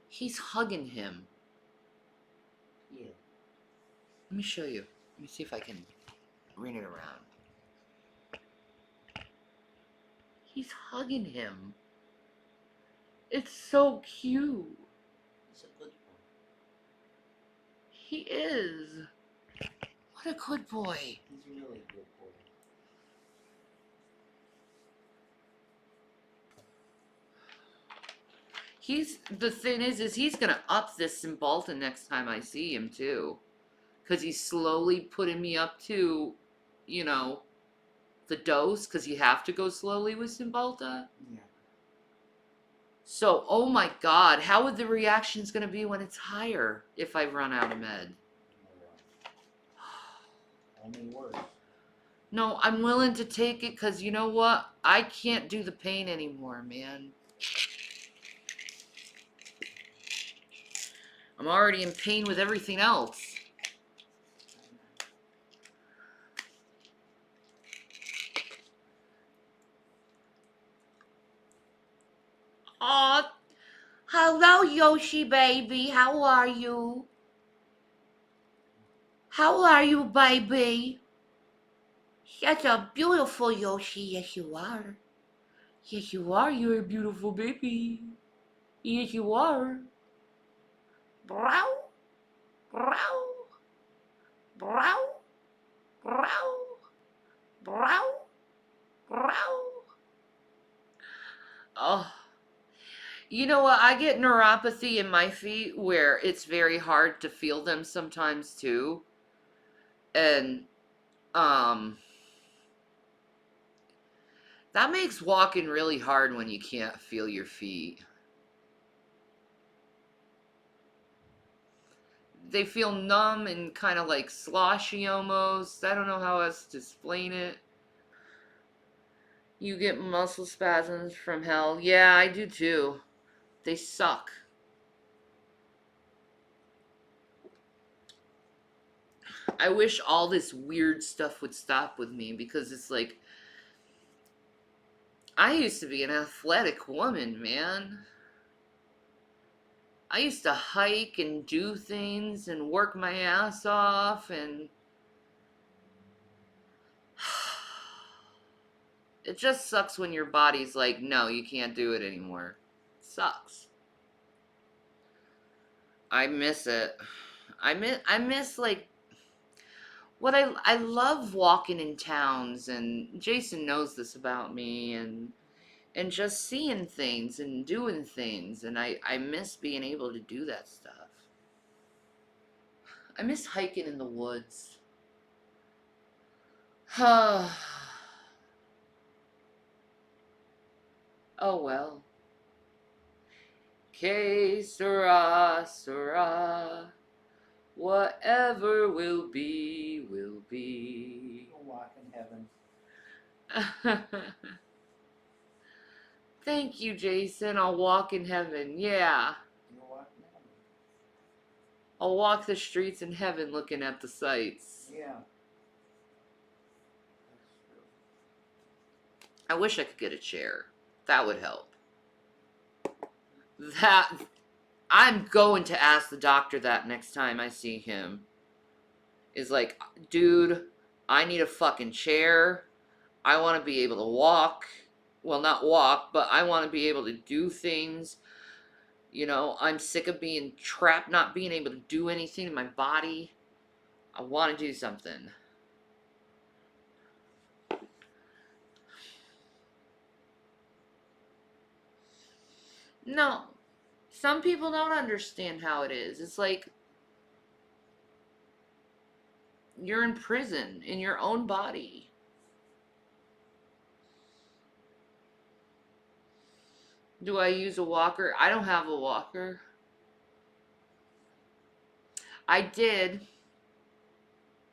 He's hugging him. Yeah. Let me show you. Let me see if I can bring it around. He's hugging him. It's so cute. It's a good one. He is. What a good boy. He's really a good boy. The thing is he's gonna up this Cymbalta next time I see him too. Cause he's slowly putting me up to, you know, the dose, cause you have to go slowly with Cymbalta. Yeah. So, oh my god, how would the reaction's gonna be when it's higher if I run out of med? Only worse. No, I'm willing to take it because you know what? I can't do the pain anymore, man. I'm already in pain with everything else. Aw, hello, Yoshi baby. How are you? How are you, baby? Such a beautiful Yoshi. Yes, you are. Yes, you are. You're a beautiful baby. Yes, you are. Brow, brow, brow, brow, brow, brow. Oh. You know what? I get neuropathy in my feet where it's very hard to feel them sometimes too. And, that makes walking really hard when you can't feel your feet. They feel numb and kind of like sloshy almost. I don't know how else to explain it. You get muscle spasms from hell. Yeah, I do too. They suck. I wish all this weird stuff would stop with me because it's like, I used to be an athletic woman, man. I used to hike and do things and work my ass off, and it just sucks when your body's like, no, you can't do it anymore. It sucks. I miss it. I miss like what I love walking in towns, and Jason knows this about me, and just seeing things and doing things, and I miss being able to do that stuff. I miss hiking in the woods. Oh well. Que sera, sera. Whatever will be, will be. You'll walk in heaven. Thank you, Jason. I'll walk in heaven. Yeah. You'll walk in heaven. I'll walk the streets in heaven looking at the sights. Yeah. I wish I could get a chair. That would help. I'm going to ask the doctor that next time I see him. Is like, dude, I need a fucking chair. I want to be able to walk. Well, not walk, but I want to be able to do things. You know, I'm sick of being trapped, not being able to do anything in my body. I want to do something. No. Some people don't understand how it is. It's like you're in prison in your own body. Do I use a walker? I don't have a walker. I did.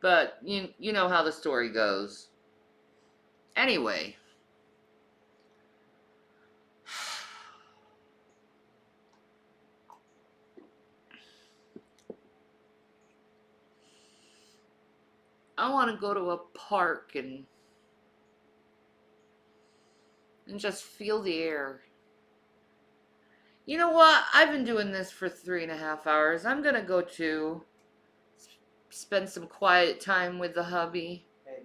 But you know how the story goes. Anyway. I want to go to a park and just feel the air. You know what? I've been doing this for 3.5 hours. I'm going to go to spend some quiet time with the hubby. Maybe.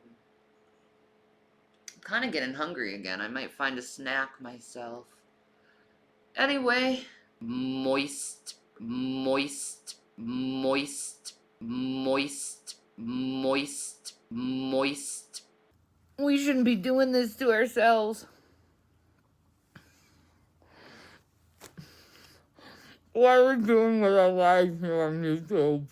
I'm kind of getting hungry again. I might find a snack myself. Anyway, moist, moist, moist, Moist. We shouldn't be doing this to ourselves. Why are we doing with our lives here on YouTube?